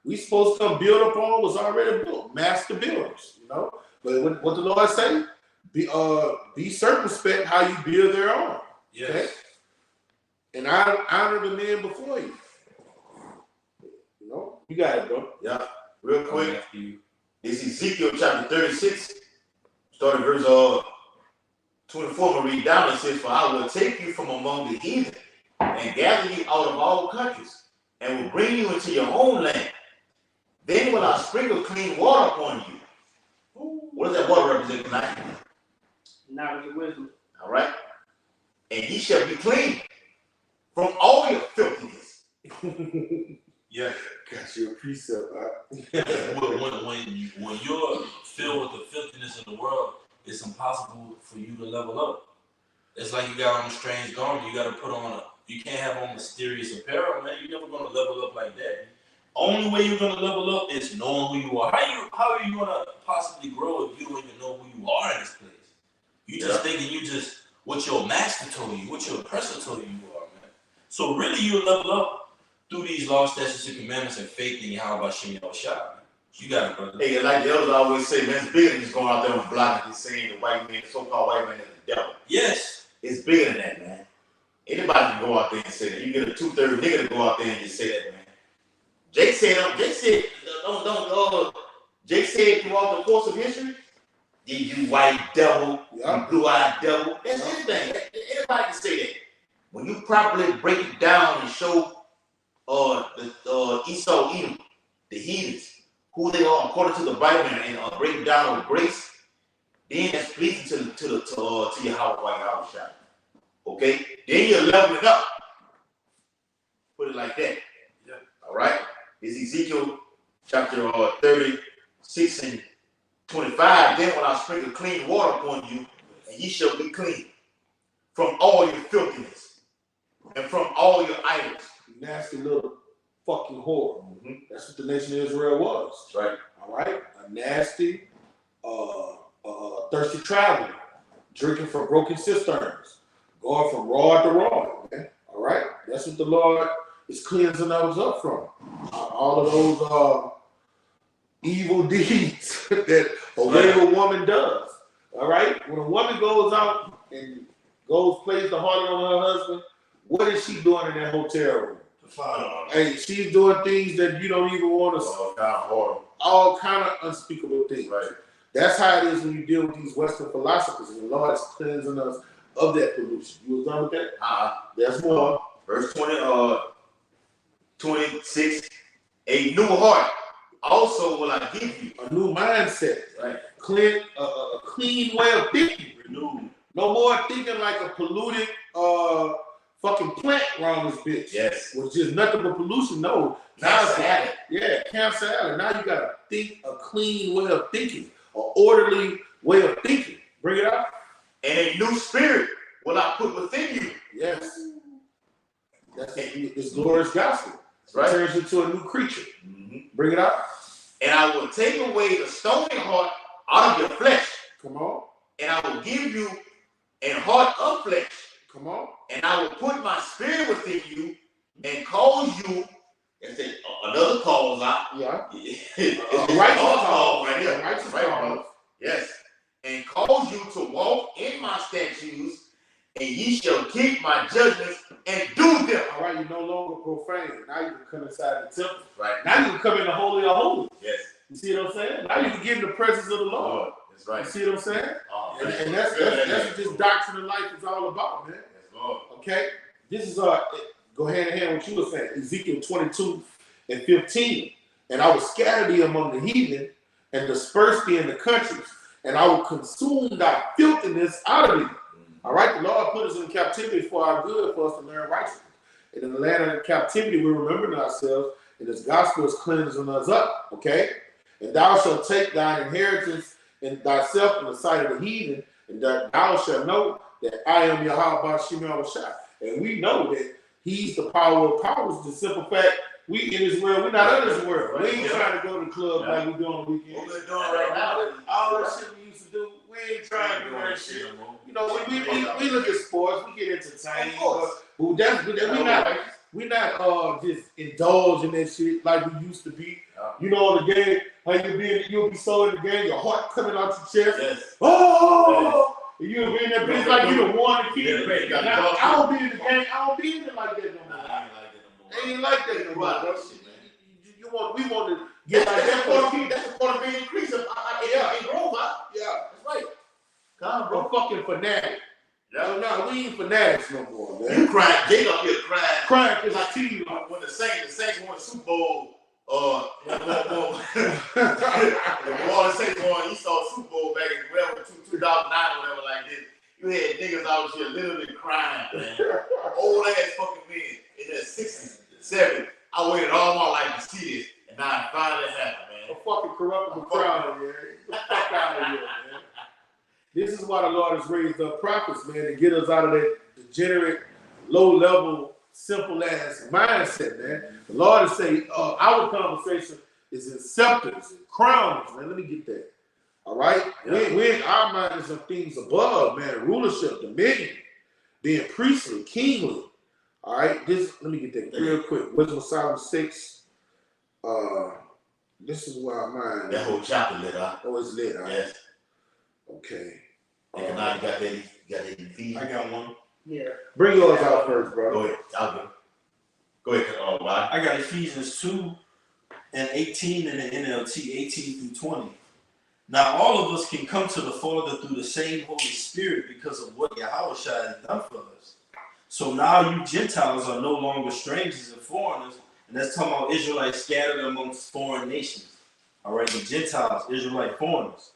We supposed to come build upon was already built, master builders, But what the Lord say? Be circumspect how you build thereon.
Yes.
Okay? And I honor the men before you. You got it, bro.
Yeah. Real quick.
After you.
It's Ezekiel chapter 36, starting verse 24. I'm gonna read down. It says, "For I will take you from among the heathen and gather you out of all countries, and will bring you into your own land. Then will I sprinkle clean water upon you." What does that water represent tonight?
Knowledge and wisdom.
All right. "And ye shall be clean from all your filthiness."
Yeah.
Got you a precept,
when you're filled with the filthiness in the world, it's impossible for you to level up. It's like you got on a strange garment. You got to put on you can't have on mysterious apparel, man. You're never going to level up like that. Only way you're going to level up is knowing who you are. How are you going to possibly grow if you don't even know who you are in this place? You just thinking what your master told you, what your oppressor told you are, man. So really, you level up through these laws, statutes, and commandments and faith in Yahweh Shem Yahushua. You got it, brother.
Hey, like the elders always say, man, it's bigger than just going out there on the block and just saying the white man, the so-called white man is the devil.
Yes.
It's bigger than that, man. Anybody can go out there and say that. You get a 230 nigga to go out there and just say that, man. Jake said throughout the course of history, you white devil, you blue-eyed devil. That's anything. Anybody can say that. When you properly break it down and show the Esau, Edom, the heathens, who they are according to the Bible, and break it down with grace, then that's pleasing to Yahweh Yahushua. Okay? Then you're leveling up. Put it like that.
Yeah.
All right? It's Ezekiel chapter 36 and 25. Then when I sprinkle clean water upon you, and ye shall be clean from all your filthiness and from all your idols.
Nasty little fucking whore. That's what the nation of Israel was.
That's right.
All right? A nasty, thirsty traveler, drinking from broken cisterns, going from rod to rod, man. All right? That's what the Lord is cleansing us up from. All of those evil deeds that a wayward woman does. All right? When a woman goes out and plays the harlot on her husband, what is she doing in that hotel room? Hey, she's doing things that you don't even want to. All kind of unspeakable things.
Right.
That's how it is when you deal with these Western philosophers. And the Lord is cleansing us of that pollution. You was done with that? There's more.
Verse 26. A new heart also will I give you.
A new mindset.
Right.
A clean way of thinking.
Renewed.
No more thinking like a polluted fucking plant around this bitch.
Yes.
Which is nothing but pollution. No.
Cancer Alley.
Yeah, Cancer Alley. Now you gotta think a clean way of thinking, an orderly way of thinking. Bring it out.
And a new spirit will I put within you.
Yes. That's this glorious gospel.
That's right.
It turns into a new creature. Bring it out.
And I will take away the stony heart out of your flesh.
Come on.
And I will give you a heart of flesh.
Come on.
And I will put my spirit within you and cause you, that's another cause out.
Yeah.
Righteous cause right here.
Righteous
Right,
cause.
brother. Yes. And cause you to walk in my statutes, and ye shall keep my judgments and do them.
All right, you're no longer profane. Now you can come inside the temple.
Right.
Now you can come in the Holy of Holies.
Yes.
You see what I'm saying? Now you can get in the presence of the Lord.
That's right.
You see what I'm saying?
Right.
And that's what this doctrine of life is all about, man.
Yes, Lord.
Okay? This is go hand in hand with what you were saying. Ezekiel 22 and 15. And I will scatter thee among the heathen and disperse thee in the countries, and I will consume thy filthiness out of thee. All right, the Lord put us in captivity for our good, for us to learn righteousness. And in the land of captivity, we're remembering ourselves, and this gospel is cleansing us up, okay? And thou shalt take thine inheritance in thyself in the sight of the heathen, and that thou shalt know that I am Yahweh Shem Yahushua. And we know that he's the power of powers. The simple fact, we in this world, we're not in this world. We ain't trying to go to the club like we do on the weekend.
What we're doing right now.
All that shit we used to do, we ain't trying to do that shit. You know, we look at sports, we get entertained, but we not just indulge in that shit like we used to be. You know, the game, how you'll be so in the game, your heart coming out your chest.
Yes.
Oh, you'll be in that bitch like you the one to keep it.
Yeah.
I don't be in the game, I don't be in it like that no more. They ain't like that no more, bro. We want to get like that for the
That's a part of being increased. In growth,
Yeah.
That's right. Come on,
We're
bro.
fucking fanatic. No, we ain't fanatics no more, man.
You crying, Jake up here crying.
Crying because I team.
When the Saints won the Super Bowl, when the Saints won, he saw Super Bowl back in 2009 or whatever like this. You had niggas out here literally crying, man. Old ass fucking men in their 60s, 70s. I waited all my life to see this, and now it finally happened, man.
A fucking corruptible crowd, man. Get the fuck out of here, man. This is why the Lord has raised up prophets, man, to get us out of that degenerate, low-level, simple-ass mindset, man. The Lord is saying, our conversation is in scepters and crowns, man. Let me get that. All right? Yeah. Our mind is on things above, man. Rulership, dominion, being priestly, kingly. All right, let me get that real quick. Wisdom of Solomon 6. This is where mine.
That whole chapter lit up.
Oh, it's lit. All right.
Yes.
Okay.
And now you got that. You got that Ephesians.
I got one.
Yeah.
Bring yours out first, bro.
Go ahead. I'll go. Go ahead. Why?
I got Ephesians 2 and 18 in the NLT, 18 through 20. Now all of us can come to the Father through the same Holy Spirit because of what Yahushua has done for us. So now you Gentiles are no longer strangers and foreigners, and that's talking about Israelites scattered amongst foreign nations. All right, the Gentiles, Israelite foreigners.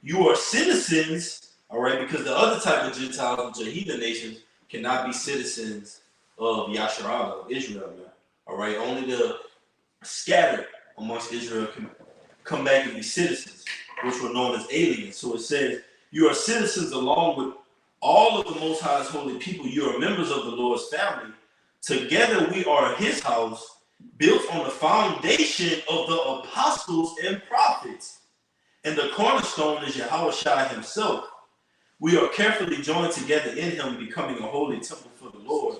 You are citizens, all right, because the other type of Gentiles, which are heathen nations, cannot be citizens of Yasharah, of Israel. All right, only the scattered amongst Israel can come back and be citizens, which were known as aliens. So it says, you are citizens along with all of the Most High's holy people. You are members of the Lord's family. Together we are his house, built on the foundation of the apostles and prophets. And the cornerstone is Yahushua himself. We are carefully joined together in him, becoming a holy temple for the Lord.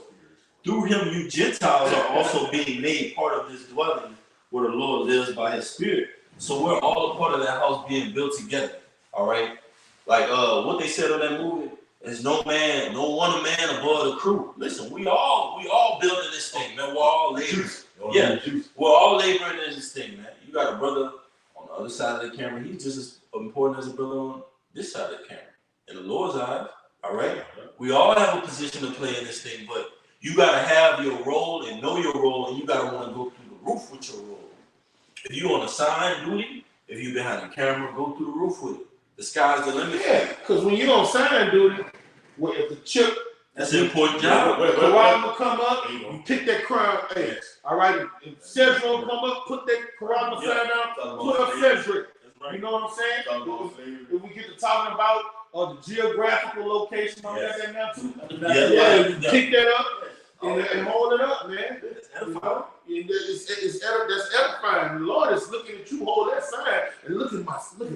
Through him, you Gentiles are also being made part of his dwelling, where the Lord lives by his Spirit. So we're all a part of that house being built together. All right? Like what they said on that movie, there's no one man above the crew. Listen, we all building this thing, man. We're all laboring. Yeah, we're all laboring in this thing, man. You got a brother on the other side of the camera. He's just as important as a brother on this side of the camera. In the Lord's eyes, all right? We all have a position to play in this thing, but you got to have your role and know your role, and you got to want to go through the roof with your role. If you're on assigned duty, if you're behind the camera, go through the roof with it. The sky's the limit.
Yeah, because when you on sign duty, if the chip,
that's an important job.
The Quran will come up, you pick that crown. Hey, all right, if Cedric will come up, put that Quran sign out, put up Cedric. You know what I'm saying? If we get to talking about the geographical location, I got that now too.
Yeah.
Pick that up and hold it up, man. That's edifying. The Lord is looking at you, hold that sign, and look at my son.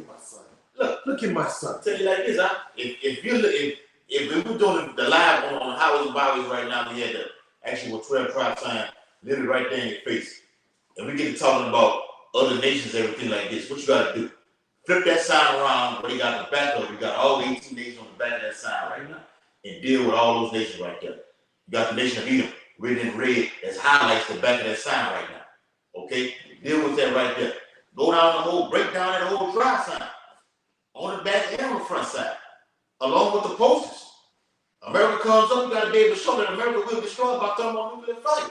Look at my son.
Tell you like this, if we're doing the live on Highways and Byways right now, we had the actual 12 tribe sign literally right there in your face, and we get to talking about other nations, everything like this. What you got to do? Flip that sign around where you got the back of it. You got all 18 nations on the back of that sign right now, and deal with all those nations right there. You got the nation of Edom written in red that highlights the back of that sign right now. Okay, deal with that right there. Go down break down that whole tribe sign on the back and on the front side, along with the posters. America comes up, you got to be able to show that America will be destroyed by thermonuclear fire.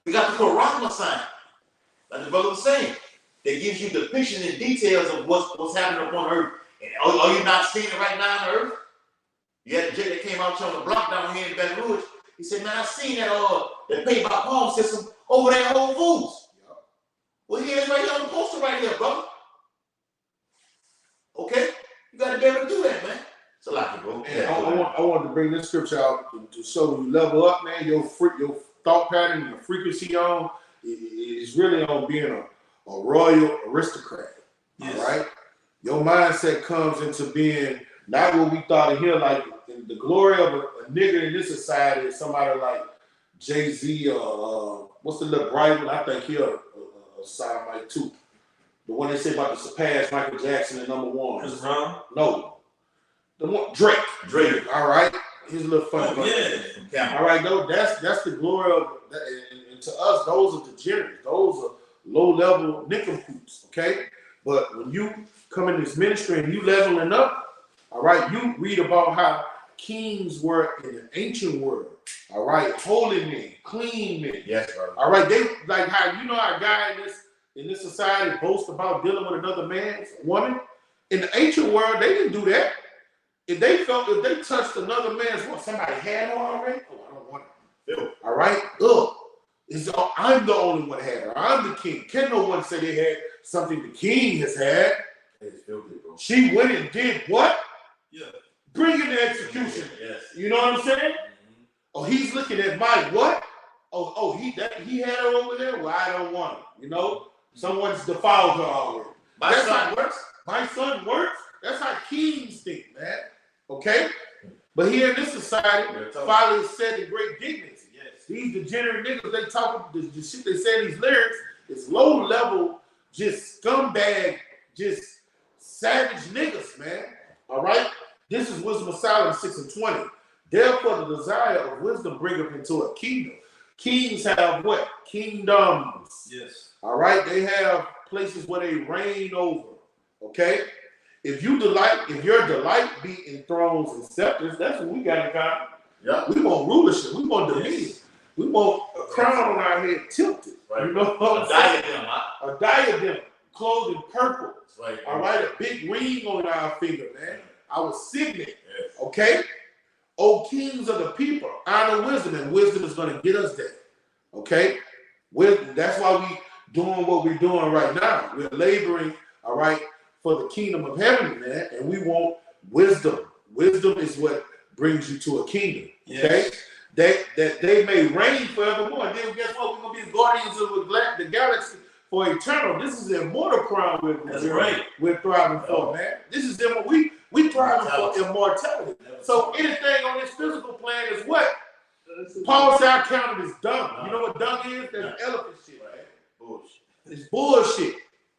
We got the Quran sign, like the brother was saying, that gives you depictions and details of what's happening upon Earth. And are you not seeing it right now on Earth? You had the jet that came out on the block down here in Baton Rouge. He said, man, I seen that pay by palm system over there at Whole Foods. Well, here's right here on the poster right here, brother. Okay? You got to be able to do that, man. It's a lot, bro.
Yeah, I wanted to bring this scripture out to show you level up, man. Your thought pattern, your frequency on is really on being a royal aristocrat. Yes. All right? Your mindset comes into being not what we thought of here, like the glory of a nigga in this society is somebody like Jay-Z or what's the little bright one? I think he'll sound like too. The one they say about to surpass Michael Jackson at number one.
Chris Brown?
No. The one Drake. All right. Here's a little funny.
Yeah.
All right, though, that's the glory of and to us, those are degenerates. Those are low-level nincompoops, okay? But when you come in this ministry and you leveling up, all right, you read about how kings were in the ancient world, all right? Holy men, clean men.
Yes, brother.
All right, they like how a guy in this society boasts about dealing with another man's woman. In the ancient world, they didn't do that. If they touched another man's woman, somebody had her already. Oh, I don't want it. All right, I'm the only one that had her. I'm the king. Can no one say they had something the king has had?
It's filthy, bro.
She went and did what?
Yeah.
Bring it to execution.
Yes.
You know what I'm saying? Mm-hmm. Oh, he's looking at my what? Oh, he had her over there. Well, I don't want her. You know, someone's defiled her already.
My son works.
My son works. That's how kings think, man. Okay? But here in this society, father is set in great dignity.
Yes.
These degenerate niggas, they talk the shit they say in these lyrics is low level, just scumbag, just savage niggas, man. All right? This is Wisdom of Solomon 6:20. Therefore, the desire of wisdom bringeth into a kingdom. Kings have what? Kingdoms.
Yes.
All right? They have places where they reign over. Okay? If your delight be in thrones and scepters, that's what we got in common.
Yeah.
We want rulership. We want dominion. We want a crown on our head tilted.
Right.
You know what
A
I'm saying?
diadem, huh?
A diadem, clothed in purple.
That's right.
All right, a big ring on our finger, man. Our signet.
Yes.
Okay? O kings of the people, honor wisdom, and wisdom is going to get us there. Okay? That's why we doing what we're doing right now. We're laboring, all right, for the kingdom of heaven, man, and we want wisdom. Wisdom is what brings you to a kingdom. Okay?
Yes.
That they may reign forevermore. And then guess what? We're going to be guardians of the galaxy for eternal. This is the immortal crown we're thriving for, man. This is them. We thriving for immortality. So anything on this physical plane is what? Paul said I counted as dung. You know what dung is? That's elephant shit, man.
Bullshit.
It's bullshit.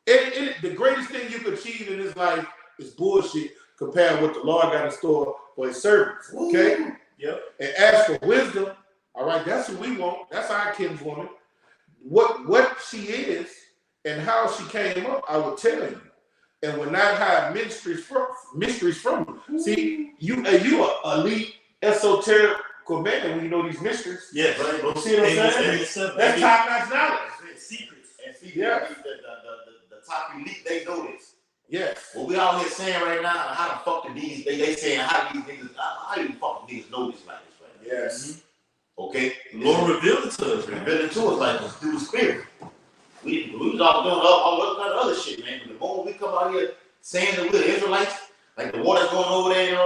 The greatest thing you can achieve in this life is bullshit compared to what the Lord got in store for his servants. Okay?
Yep.
And as for wisdom, all right, that's what we want. That's our kinswoman. What she is and how she came up, I will tell you. And will not hide mysteries from you. See, you are elite, esoteric man when you know these mysteries.
Yes.
Right.
You see what I'm saying? That's top-notch knowledge.
Secrets.
And see,
Yeah.
the top elite, they know this.
Yes.
What we out here saying right now, how the fuck did they saying how these niggas, how you fucking niggas know this like this right now?
Yes.
Okay?
The Lord revealed it to us, man.
Revealing to us like this through the spirit. We was all doing all kind of other shit, man. But the moment we come out here saying that we're Israelites, like the water's going over there,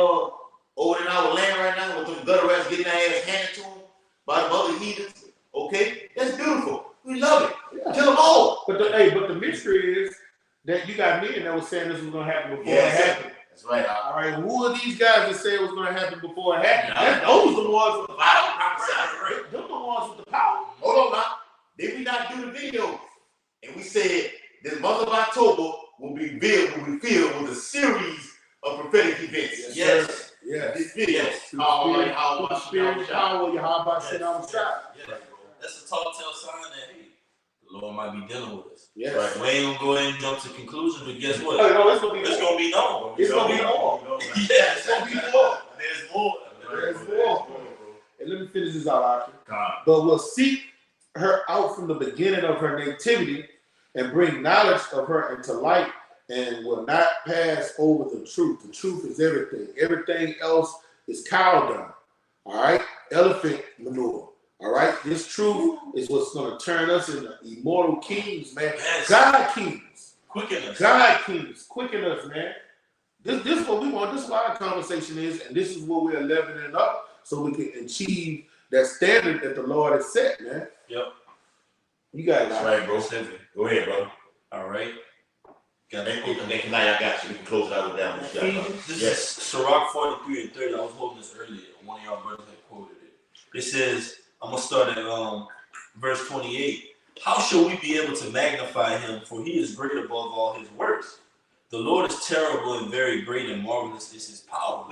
over in our land right now, with them gutter rats getting their ass handed to them by the other heathens. Okay? That's beautiful. We love it.
Yeah.
Kill them all.
But the mystery is that you got men that was saying this was gonna happen before it happened.
That's right.
All right, who are these guys that say it was gonna happen before it happened? Those are the ones with the power. Those are the ones with the power.
Hold on now. Did we not do the video? And we said this month of October will be filled with a series of prophetic events.
Yes.
Yes.
This video.
How about shit on the shot?
That's a tall tale sign that hey, the Lord might be dealing with us.
Yes.
Right. We ain't gonna go ahead and jump to conclusions, but guess what?
Oh, no, it's gonna be
It's gonna be known.
It's gonna be more.
Yeah,
It's gonna be more.
There's more.
There's more. And let me finish this out, Aki. But will seek her out from the beginning of her nativity and bring knowledge of her into light and will not pass over the truth. The truth is everything. Everything else is cow dung. All right? Elephant manure. All right? This truth is what's going to turn us into immortal kings, man.
Yes.
God kings.
Quicken us.
God kings. Quicken us, man. This is what we want. This is what our conversation is, and this is what we're leveling up so we can achieve that standard that the Lord has set, man.
Yep.
You got it.
That's right, bro. Go ahead, bro.
All right. Got
Next night I got you. We can close it out with that one.
This
Yes.
is Sirach 43 and 30. I was holding this earlier. One of y'all brothers had quoted it. It says, I'm going to start at verse 28. How shall we be able to magnify him? For he is great above all his works. The Lord is terrible and very great, and marvelous is his power.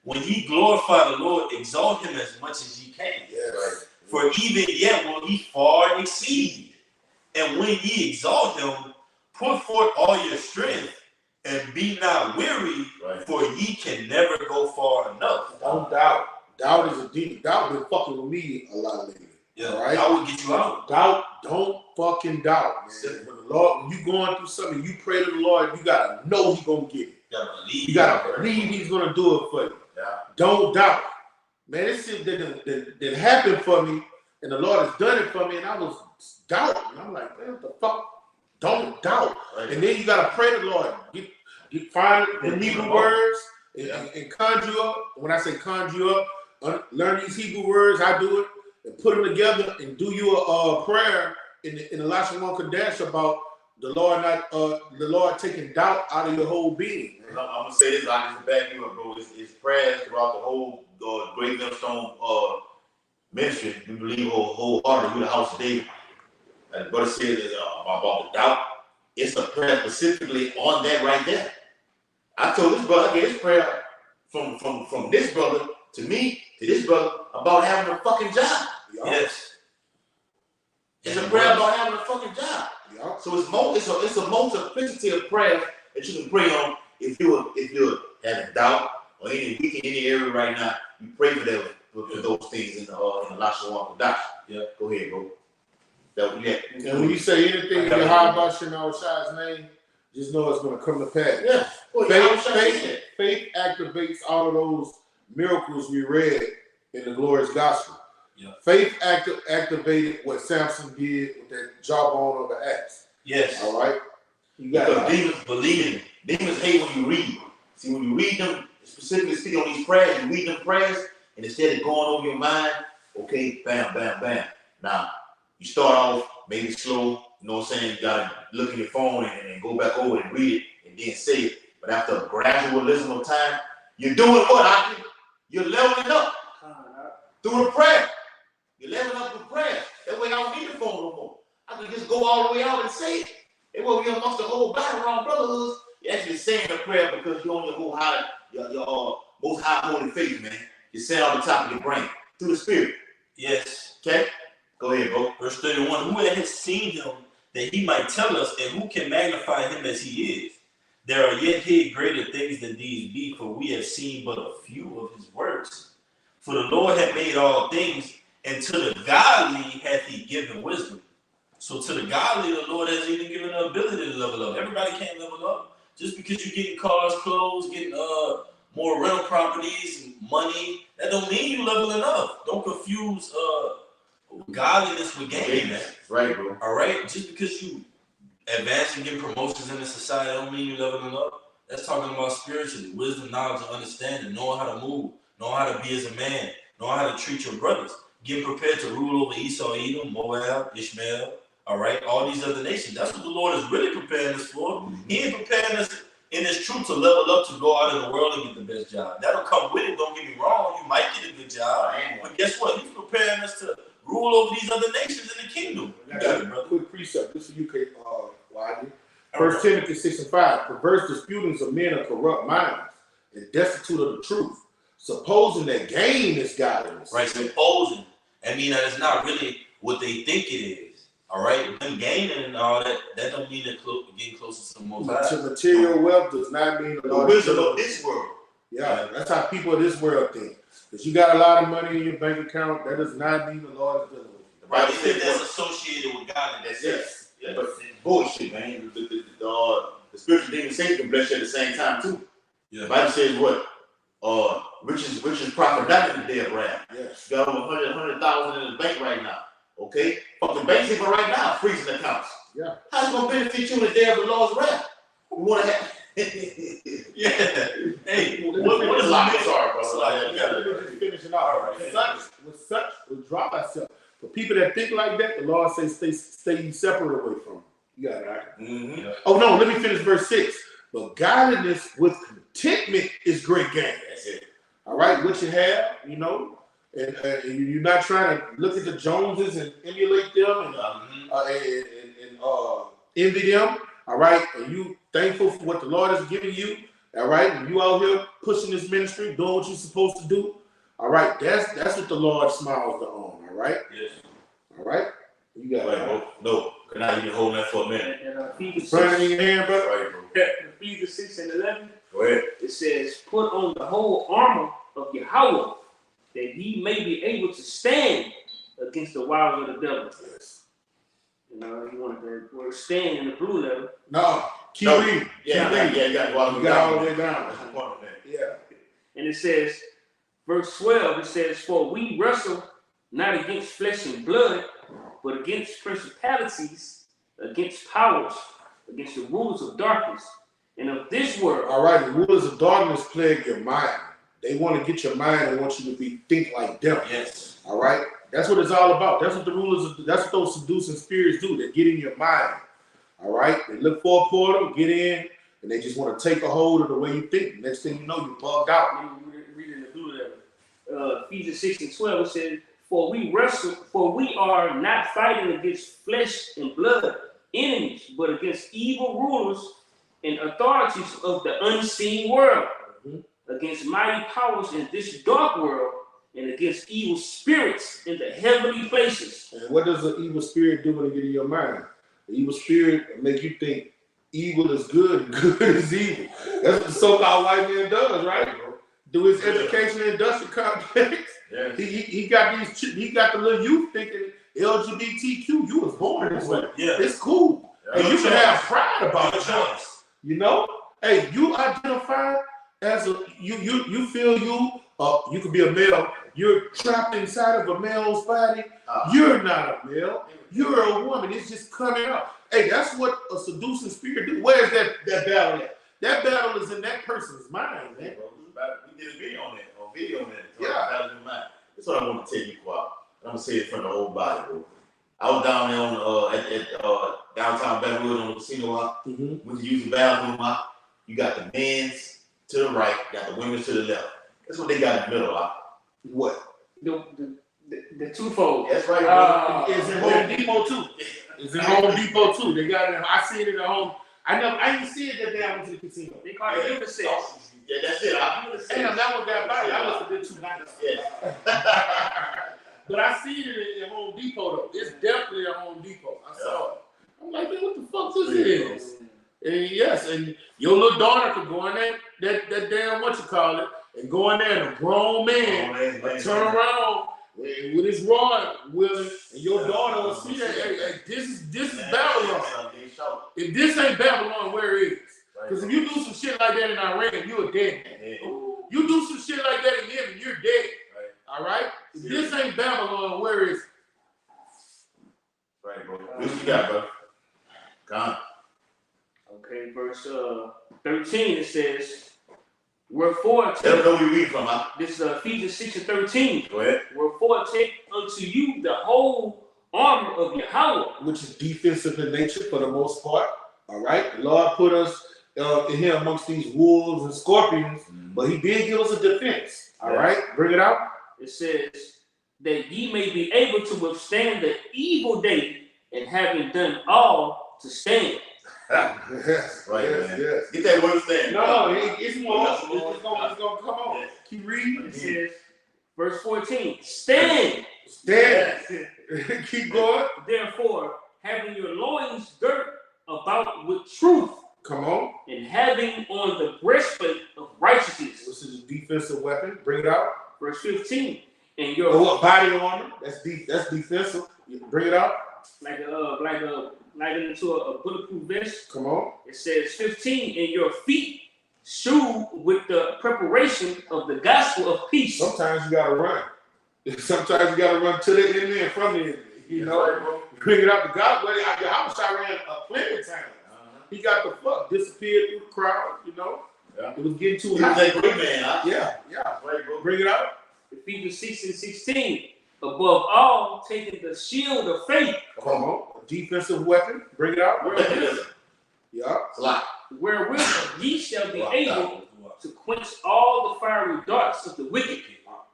When ye glorify the Lord, exalt him as much as ye can.
Yes.
For even yet will he far exceed. And when ye exalt him, put forth all your strength, and be not weary, for ye can never go far enough.
Don't doubt. Doubt is a demon. Doubt been fucking with me a lot lately.
Yeah,
all right?
I will get you out.
Doubt, don't fucking doubt, man. When you going through something, you pray to the Lord, you gotta know He's gonna get it. You gotta believe He's gonna do it for you.
Yeah.
Don't doubt. Man, this shit that happened for me, and the Lord has done it for me, and I was doubting. I'm like, man, what the fuck? Don't doubt.
Right.
And then you gotta pray to the Lord. Find the Hebrew words and conjure up. When I say conjure up, learn these Hebrew words. I do it and put them together and do you a prayer in the Lashon Kodesh about the Lord taking doubt out of your whole being.
I'm gonna say this, I just back you up, bro. It's prayers throughout the whole Great Millstone ministry, we believe wholeheartedly, we the house of David. As the brother said about the doubt, it's a prayer specifically on that right there. I told this brother, I gave this prayer from this brother to me to this brother about having a fucking job.
Yes.
It's a prayer about having a fucking job.
Yeah.
So it's a multiplicity of prayers that you can pray on if you're having doubt or any weak in any area right now. You pray for them for those things in the Lashawan Kodash.
Yeah.
Go ahead, bro. That we get.
And when you say anything in your high about Shai's name, just know it's going to come to pass.
Yeah. Well,
Faith activates all of those miracles we read in the glorious gospel.
Yeah.
Faith activated what Samson did with that jawbone of the axe.
Yes.
All right. You got
Because
it.
demons believe. Demons hate when you read. See, when you read them, specifically speaking on these prayers, you read them prayers, and instead of going over your mind, okay, bam, bam, bam. Now, you start off maybe slow, you know what I'm saying? You gotta look at your phone and go back over and read it and then say it. But after a gradualism of time, you're doing what, Aki? You're leveling up through the prayer. You're leveling up through prayer. That way I don't need the phone no more. I can just go all the way out and say it. And when we amongst the whole battle around brotherhoods, you're actually saying the prayer because you're on your whole high, your most high holy faith, man. You're saying on the top of your brain through the spirit.
Yes.
Okay? Go ahead, bro.
Verse 31, who has seen him that he might tell us, and who can magnify him as he is? There are yet hid greater things than these be, for we have seen but a few of his works. For the Lord had made all things, and to the godly hath he given wisdom. So to the godly, the Lord has even given the ability to level up. Everybody can't level up. Just because you're getting cars, clothes, getting more rental properties and money, that don't mean you leveling up. Don't confuse godliness with gain, man.
Right, bro.
All right? Just because you advance and get promotions in the society don't mean you leveling up. That's talking about spiritually. Wisdom, knowledge, and understanding. Knowing how to move. Knowing how to be as a man. Knowing how to treat your brothers. Getting prepared to rule over Esau, Edom, Moab, Ishmael. All right? All these other nations. That's what the Lord is really preparing us for. Mm-hmm. He ain't preparing us in His truth to level up to go out in the world and get the best job. That'll come with it. Don't get me wrong. You might get a good job. But guess what? He's preparing us to rule over these other nations in the kingdom.
I got a quick precept. This is you, Wadley. 1 Timothy 6:5. Perverse disputings of men of corrupt minds and destitute of the truth, supposing that gain is godliness.
Right, supposing. I mean, that it's not really what they think it is. All right, them gaining and all that, that don't mean they're getting closer to the Most High.
Material wealth does not mean
the wisdom of this world.
Yeah, that's how people of this world think. If you got a lot of money in your bank account, that does not mean the Lord is dealing with you.
Right, that's associated with God. That's
yes. Yeah. But bullshit, man. The spiritual demon Satan can bless you at the same time too. Yeah. The Bible says what? Riches profit not in the day of wrath.
Yes.
You got over 100,000 in the bank right now. Okay? Fuck the bank's even right now freezing accounts.
Yeah.
How's it gonna benefit you in the day of the Lord's wrath? We want to have.
Yeah. Hey,
what is life? Sorry, bro.
Just finishing off. With drop ourselves. For people that think like that, the Lord says stay separate away from them. You got it, right?
Mm-hmm. Yeah.
Oh no, let me finish verse 6. But godliness with contentment is great gain.
That's it.
All right, what you have, you know, and you're not trying to look at the Joneses and emulate them and envy them. All right, and you thankful for what the Lord has given you. All right, and you out here pushing this ministry, doing what you're supposed to do. All right, that's what the Lord smiles on. All right.
Yes.
All right. You got it.
Right, no. Can I even hold that for a minute?
Burning in your hand, brother.
Right, bro.
Ephesians 6:11.
Go ahead.
It says, "Put on the whole armor of Yahweh, that ye may be able to stand against the wiles of the devil."
Yes.
You know, you want the word "stand" in the blue letter.
No. Keep reading.
Yeah,
Keep reading.
you got
all the way down.
That's important, man.
Yeah.
And it says, verse 12, it says, "For we wrestle not against flesh and blood, but against principalities, against powers, against the rulers of darkness, and of this world."
All right, the rulers of darkness plague your mind. They want to get your mind and want you to think like them.
Yes.
All right, that's what it's all about. That's what that's what those seducing spirits do. They get in your mind. All right, they look for a portal, get in, and they just want to take a hold of the way you think. Next thing you know, you're bugged out.
Reading the blue letter. Ephesians 6:12, it says, For we are not fighting against flesh and blood enemies, but against evil rulers and authorities of the unseen world, against mighty powers in this dark world, and against evil spirits in the heavenly places.
And what does an evil spirit do when it get in your mind? The evil spirit will make you think evil is good and good is evil. That's what the so-called white man does, right? Through his education and industrial complex, he got the little youth thinking LGBTQ. You was born this way.
Yeah.
It's cool, and you should have pride about
Your
it.
choice.
You know, hey, you identify as a you feel you could be a male. You're trapped inside of a male's body. You're not a male. You're a woman. It's just coming out. Hey, that's what a seducing spirit do. Where's that battle at? That battle is in that person's mind, man.
We did a video on that.
Yeah.
Battle in mind. That's what I want to tell you, Quap. I'm gonna say it from the whole body, bro. I was down there on at downtown Baton Rouge on the casino. When you use the bathroom, you got the men's to the right, got the women's to the left. That's what they got in the middle.
What?
The twofold.
That's right, bro.
It's in Home Depot too. It's in Home Depot too. They got it. I see it in the home. I didn't see it that day I went to the casino.
They call it emphasis.
Yeah, that's it.
Damn, that one got body. I must have been too nice.
Yeah.
But I see it in Home Depot though. It's definitely a Home Depot. I saw it. I'm like, man, what the fuck this is? And yes, and your little daughter could go in there, that damn what you call it, and go in there and a grown man turn around with his rod willing, and your daughter will see that. Hey, this is Babylon. If this ain't Babylon, where it is? Because if you do some shit like that in Iran, you're dead. You do some shit like that in Yemen, you're dead. All right? If this ain't Babylon, where is it?
Right, bro. What you got, bro? Come on.
Okay, verse 13 it says, wherefore
Let them know where you read from, huh?
this is Ephesians 6 and 13.
Go ahead.
Wherefore take unto you the whole armor of Yahweh,
Which is defensive in nature for the most part. All right? The Lord put us in here amongst these wolves and scorpions, but he did give us a defense. All right? Bring it out.
it says, that ye may be able to withstand the evil day, and having done all to stand.
Yes,
Right,
yes,
man.
yes.
Get that word stand.
No, it's more. It's gonna come on. Keep reading.
It says, verse 14, stand.
Stand. Keep going.
Therefore, having your loins girt about with truth,
Come on.
and having on the breastplate of righteousness.
This is a defensive weapon. Bring it out.
Verse 15, and your
Oh, what, body armor? That's defensive. Bring it out.
like into a bulletproof vest.
Come on.
It says 15, and your feet shoe with the preparation of the gospel of peace.
Sometimes you gotta run. Sometimes you gotta run to the enemy and from the enemy. You know, bring it out to God. How much I ran plenty of times. He got the fuck disappeared through the crowd. You know, it was getting too
He was
hot.
that great man, huh?
Yeah.
Right, bro.
Bring it out.
Ephesians 6 and 16. Above all, taking the shield of faith,
Come on. A defensive weapon. Bring it out. Yeah.
It's a lot.
wherewith ye shall be able to quench all the fiery darts of the wicked.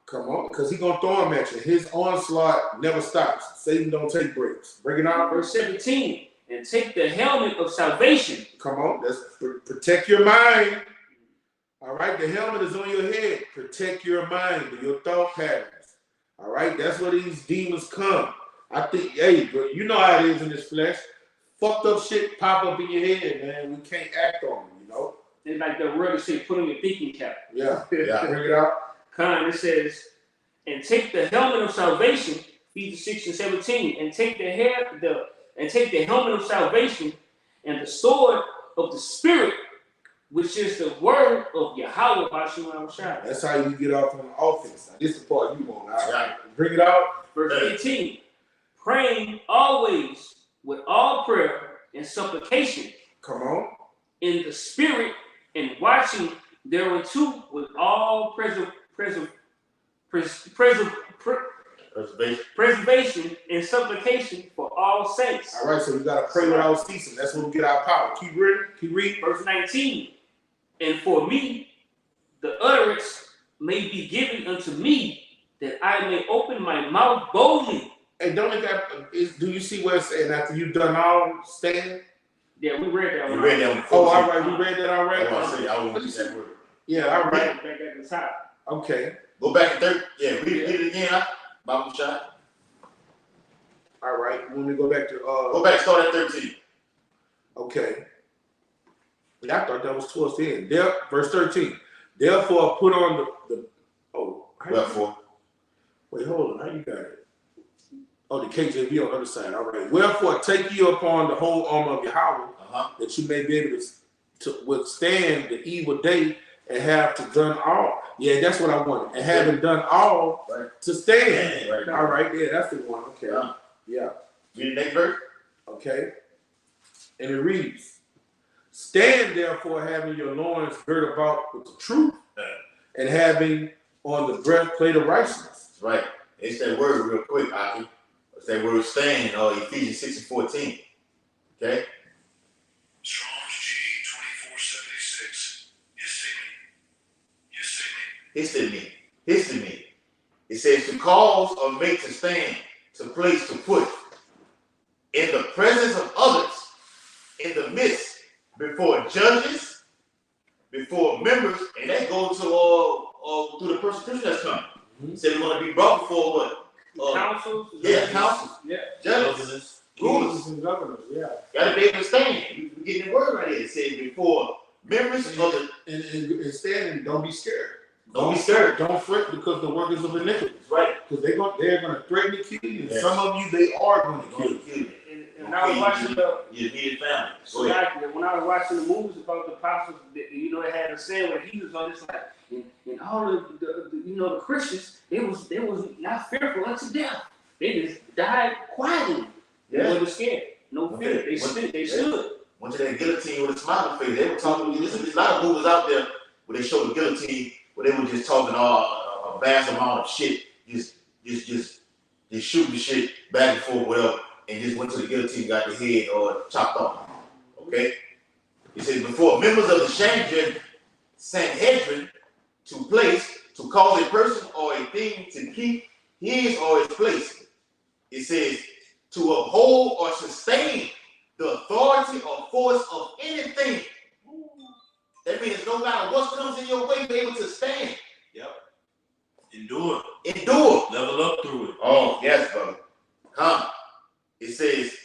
Come on, because he's gonna throw him at you. His onslaught never stops. Satan don't take breaks. Bring it out.
Verse 17, and take the helmet of salvation.
Come on, that's protect your mind. All right, the helmet is on your head. Protect your mind and your thought patterns. All right, that's where these demons come. I think, hey, but you know how it is in this flesh. Fucked up shit pop up in your head, man. We can't act on it, you know.
It's like the word say, put on your thinking cap.
Yeah, bring it out.
It says, and take the helmet of salvation, Ephesians 6 and 17, and take the helmet of salvation and the sword of the Spirit, which is the word of Yahweh Hashem Shai.
That's how you get off on the offense. Now, this is the part you want. All right, bring it out.
Verse 18, praying always with all prayer and supplication
Come on.
in the Spirit, and watching thereunto with all preservation and supplication for all saints.
All right, so we got to pray without ceasing. That's where we get our power. Keep reading.
Verse 19, and for me, the utterance may be given unto me that I may open my mouth boldly.
And don't that do you see where it's saying after you've done all, stand?
Yeah, we read that
You
one.
read that one.
Oh, all right, we read that already.
I want to say, I want to use that word.
Yeah, all right.
Back at the top.
Okay.
Go back to 13. Yeah, read it again. Huh? Bible shot.
All right. When we go back to
Go back. Start at 13.
okay. Yeah, I thought that was towards the end. There, verse 13. Therefore, put on the
Wherefore.
wait, hold on. How you got it? Oh, the KJV on the other side. All right. Wherefore, take you upon the whole armor of Yahweh, that you may be able to withstand the evil day and have to done all. Yeah, that's what I wanted. And having done all,
Right.
to stand.
Right.
All right. Yeah, that's the one. Okay. Yeah.
Read the next verse.
Okay. And it reads, stand therefore having your loins girt about with the truth, and having on the breastplate of righteousness.
That's right. It's that word real quick, Aki. It's that word stand, Ephesians 6:14. Okay?
Strong's G 2476.
History me. It says to cause or make to stand, to place, to put, in the presence of others, in the midst, before judges, before members, and that goes to through the persecution that's coming. He said we're going to be brought before what?
Councils.
Councils.
Yeah.
Judges. Rulers.
and governors, yeah.
Got to be able to stand. You getting the word right here. It says before members of the.
And stand and don't be scared.
Don't be scared.
Don't fret because the workers of iniquity.
That's right.
Because they're going to threaten to kill you. And
Yes.
some of you, they are going to kill
Don't
you.
kill you.
And I was watching the
Your immediate family. Go ahead.
exactly when I was watching the movies about the apostles, it had a saying where he was on this like, and all of the Christians, they was not fearful unto death. They just died quietly. They wasn't scared. No fear. They stood.
Went to that guillotine with a smile face. They were talking. There's a lot of movies out there where they show the guillotine, where they were just talking all a vast amount of shit, just shooting shit back and forth, whatever, and just went to the guillotine, got the head or chopped off. Okay. He says before members of the Sanhedrin to place, to cause a person or a thing to keep his or its place. It says to uphold or sustain the authority or force of anything. That means no matter what comes in your way, be able to stand.
Yep. Endure.
Level
up through it.
Oh, yes, brother. Come. It says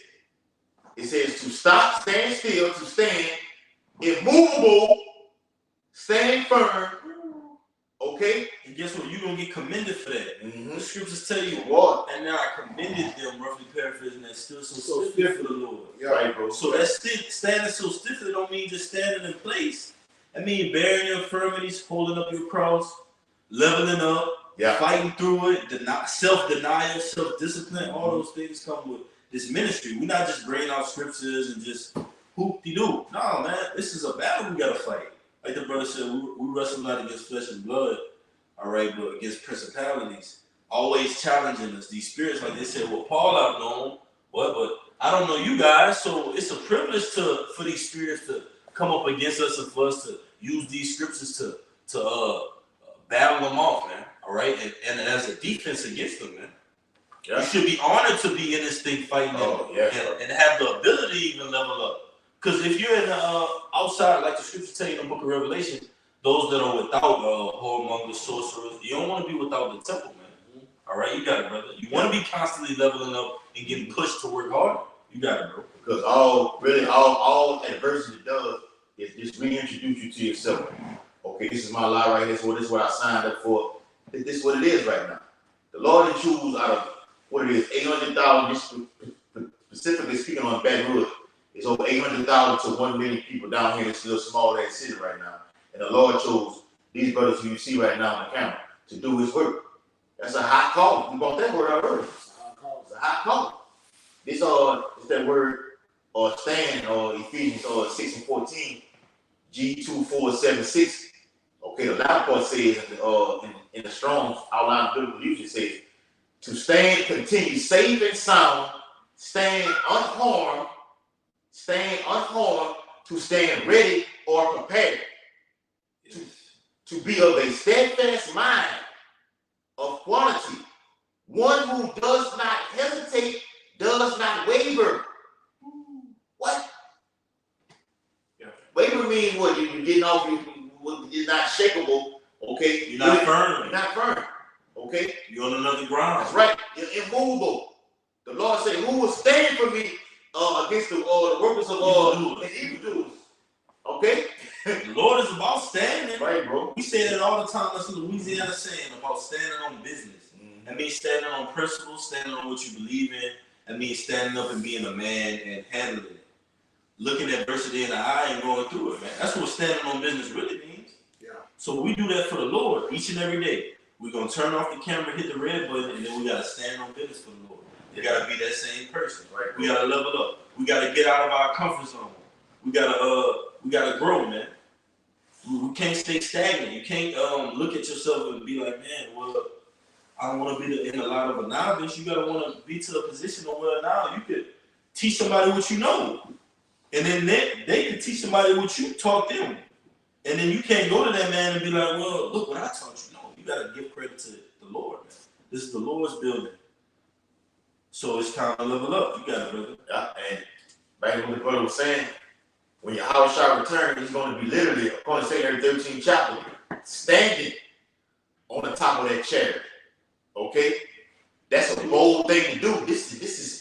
to stop, stand still, to stand, immovable, stand firm. Okay?
And guess what? You're going to get commended for that.
Mm-hmm.
The scriptures tell you,
What?
and now I commended them, roughly paraphrasing, that still so stiff for the Lord.
Yeah.
Right, bro.
So that standing so stiffly don't mean just standing in place. I mean bearing your infirmities, holding up your cross, leveling up, fighting through it, self-denial, self-discipline, all those things come with this ministry. We're not just bringing out scriptures and just hoop-de-doo. No, man, this is a battle we got to fight. Like the brother said, we wrestle not against flesh and blood, all right, but against principalities, always challenging us. These spirits, like they said, well, Paul I've known, but I don't know you guys, so it's a privilege for these spirits to come up against us and for us to use these scriptures to battle them off, man, all right, and as a defense against them, man. You should be honored to be in this thing fighting and have the ability to even level up. Because if you're in outside, like the scripture tell you in the book of Revelation, those that are without whoremongers, sorcerers, you don't want to be without the temple, man. All right, you got it, brother. You want to be constantly leveling up and getting pushed to work harder. You got it, bro.
Because all adversity does is just reintroduce you to yourself. Okay, this is my life right here. So this is what I signed up for. This is what it is right now. The Lord didn't choose out of what it is, 800,000, specifically speaking on Baton Rouge. It's over 800,000 to 1 million people down here in this little small ass city right now. And the Lord chose these brothers who you see right now on the camera to do his work. That's a high calling. We brought that word out earlier. It's a high calling. This is that word or stand or Ephesians 6:14, G2476. Okay, the latter part says in the Strong's outline of biblical usage says to stand, continue safe and sound, stand unharmed, to stand ready or prepared, to be of a steadfast mind, of quality, means what? You're getting off. You're not shakeable. Okay.
You're not firm.
You're not firm. Okay.
You're on another ground.
That's right. You're immovable. The Lord said, "Who will stand for me against the workers of evildoers?" Okay.
The Lord is about standing.
Right, bro.
We say that all the time. That's what Louisiana saying about standing on business. That means standing on principles, standing on what you believe in. That means standing up and being a man and handling it. Looking adversity in the eye and going through it, man. That's what standing on business really means.
Yeah.
So we do that for the Lord each and every day. We're going to turn off the camera, hit the red button, and then we got to stand on business for the Lord. We got to be that same person.
Right.
We got to level up. We got to get out of our comfort zone. We got to grow, man. We can't stay stagnant. You can't look at yourself and be like, man, well, I don't want to be in the light of a novice. You got to want to be to a position where now you could teach somebody what you know. And then they can teach somebody what you taught them. And then you can't go to that man and be like, well, look what I taught you. No, you got to give credit to the Lord, man. This is the Lord's building. So it's time to level up. You got it, brother.
Yeah, and back to what the brother was saying, when your house shall return, he's going to be literally, according to St. 13th chapter, standing on the top of that chariot. Okay? That's a bold thing to do. This is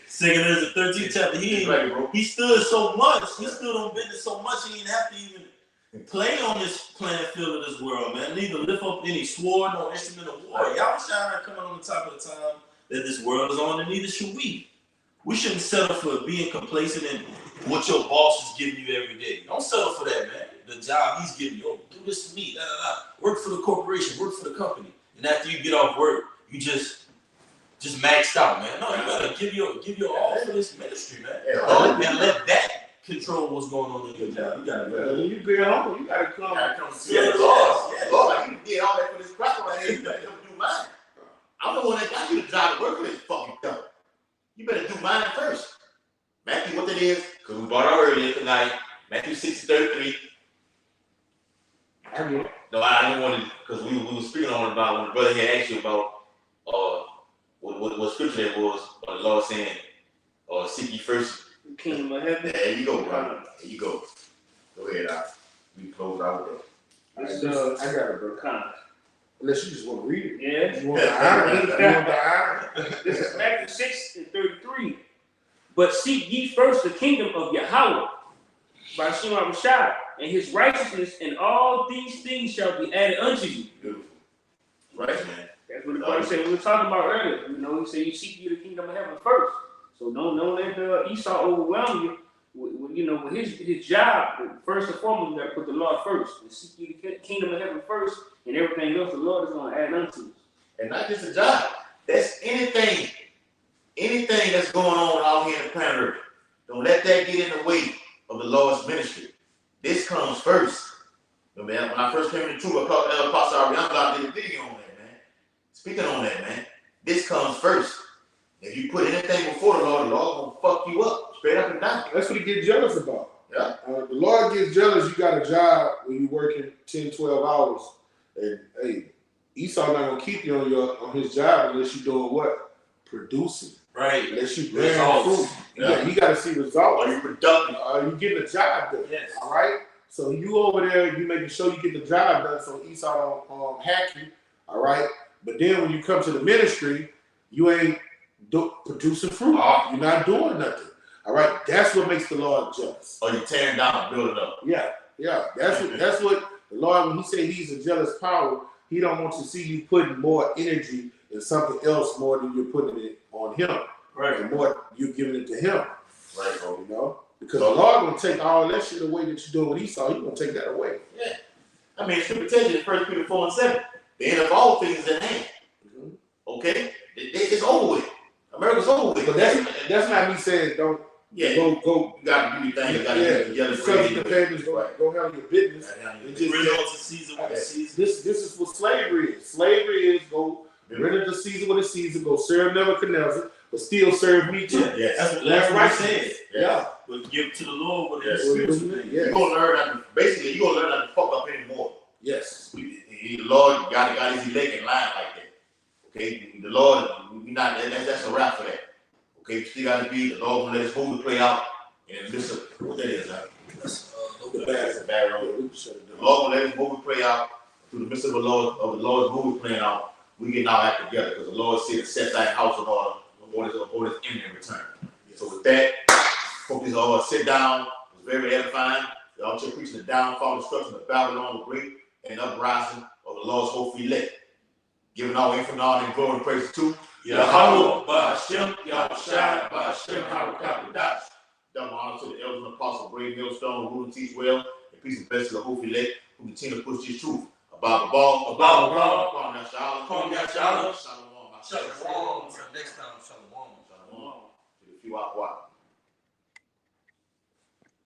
Second is the 13th chapter. He stood so much. He stood on business so much he didn't have to even play on this playing field of this world, man. Neither lift up any sword nor instrument of war. Y'all shine coming on the top of the time that this world is on, and neither should we. We shouldn't settle for being complacent in what your boss is giving you every day. Don't settle for that, man. The job he's giving you. Oh, do this for me. Work for the corporation. Work for the company. And after you get off work, you just maxed out, man. No, you gotta give your all for this ministry, man. And let that control what's going on in your job. You gotta
When you be humble, you gotta come.
see the Lord. Lord, you did all that for this crap right here. You better come do mine. I'm the one that got you the job to work for this fucking company. You better do mine first. Matthew, what that is, because we brought out earlier tonight, Matthew 6:33.
I get it.
No, I didn't want to, because we were speaking on it about when the brother had asked you about what scripture that was, the Lord saying, seek ye first.
The kingdom of heaven.
There you go, brother. There you go. Go ahead, we close out with
It's
I got it, bro.
kind.
Unless you just want to read it.
Yeah.
You want the honor. You want the honor.
This is Matthew 6:33. But seek ye first the kingdom of Yahweh by Shema Rashad and his righteousness, and all these things shall be added unto you.
Beautiful. Right, man.
That's what the brother said we were talking about earlier. You know, he said you seek ye the kingdom of heaven first. So don't let Esau overwhelm you with his job. First and foremost, you got to put the Lord first. And seek ye the kingdom of heaven first, and everything else the Lord is going to add unto us.
And not just a job. That's anything that's going on out here in the planet Earth. Don't let that get in the way of the Lord's ministry. This comes first. When I first came into truth, Apostle Ariana did a video on that, man. Speaking on that, man. This comes first. If you put anything before the Lord will fuck you up, straight up and down.
That's what he gets jealous about.
Yeah.
The Lord gets jealous. You got a job when you working 10, 12 hours. And hey, Esau not gonna keep you on his job unless you're doing what? Producing.
Right.
Unless you
Results.
bearing fruit.
Yeah.
You gotta see results.
Are you productive?
You getting the job done.
Yes.
All right. So you over there, you making sure you get the job done so Esau don't hack you. All right. But then when you come to the ministry, you ain't producing fruit. You're not doing nothing. All right. That's what makes the Lord jealous.
Or you tearing down and building up?
Yeah. That's what the Lord, when he said he's a jealous power, he don't want to see you putting more energy in something else more than you're putting it on him.
Right.
And more you're giving it to him.
Right, bro.
You know? Because the Lord gonna take all that shit away that you're doing with Esau. He's gonna take that away.
Yeah. I mean, Scripture tells you in 1 Peter 4:7, the end of all things is at hand.
Mm-hmm.
Okay? It's over with. America's over with.
But that's not me saying don't go.
You gotta do your thing. You gotta do the yellow
Subject to payments, go handle your business.
Right.
Render unto Caesar what is Caesar.
This is what slavery is. Slavery is go render to Caesar what is Caesar, go serve Nebuchadnezzar, but still serve me too.
Yes.
That's what I said.
Yeah.
But give to the Lord what
Yes.
is spiritual thing.
Yes.
You're gonna learn not to, basically, you're gonna learn not to fuck up anymore.
Yes.
The Lord got his elect in line like that. Okay? The Lord, that's a wrap for that. Okay? You still gotta be, the Lord will let his movie play out. And listen, what that is, huh?
Shut it
The
down.
Lord will let His movie play out through the midst of the Lord's movie playing out. We get our act together because the Lord said to set thy house in order before His imminent return. So with that, hope these all sit down. It was very edifying. Y'all just preaching the downfall, destruction of Babylon the Great, and uprising of the Lord's hopeful elect. Giving all infinite honor and glory and praise to
Yahweh, Ba'ashem, Yahushua, Ba'ashem, Harakabadash.
double honor to the elders and apostles, Brave Millstone, rule and teach well, and peace and blessings to the hopeful elect who continue to push this truth about the ball,
About the ball.
Come on now, Shalom.
Come on, Yahshua.
Shalom.
Shalom. Until next time, shalom.
Shalom. To the few out.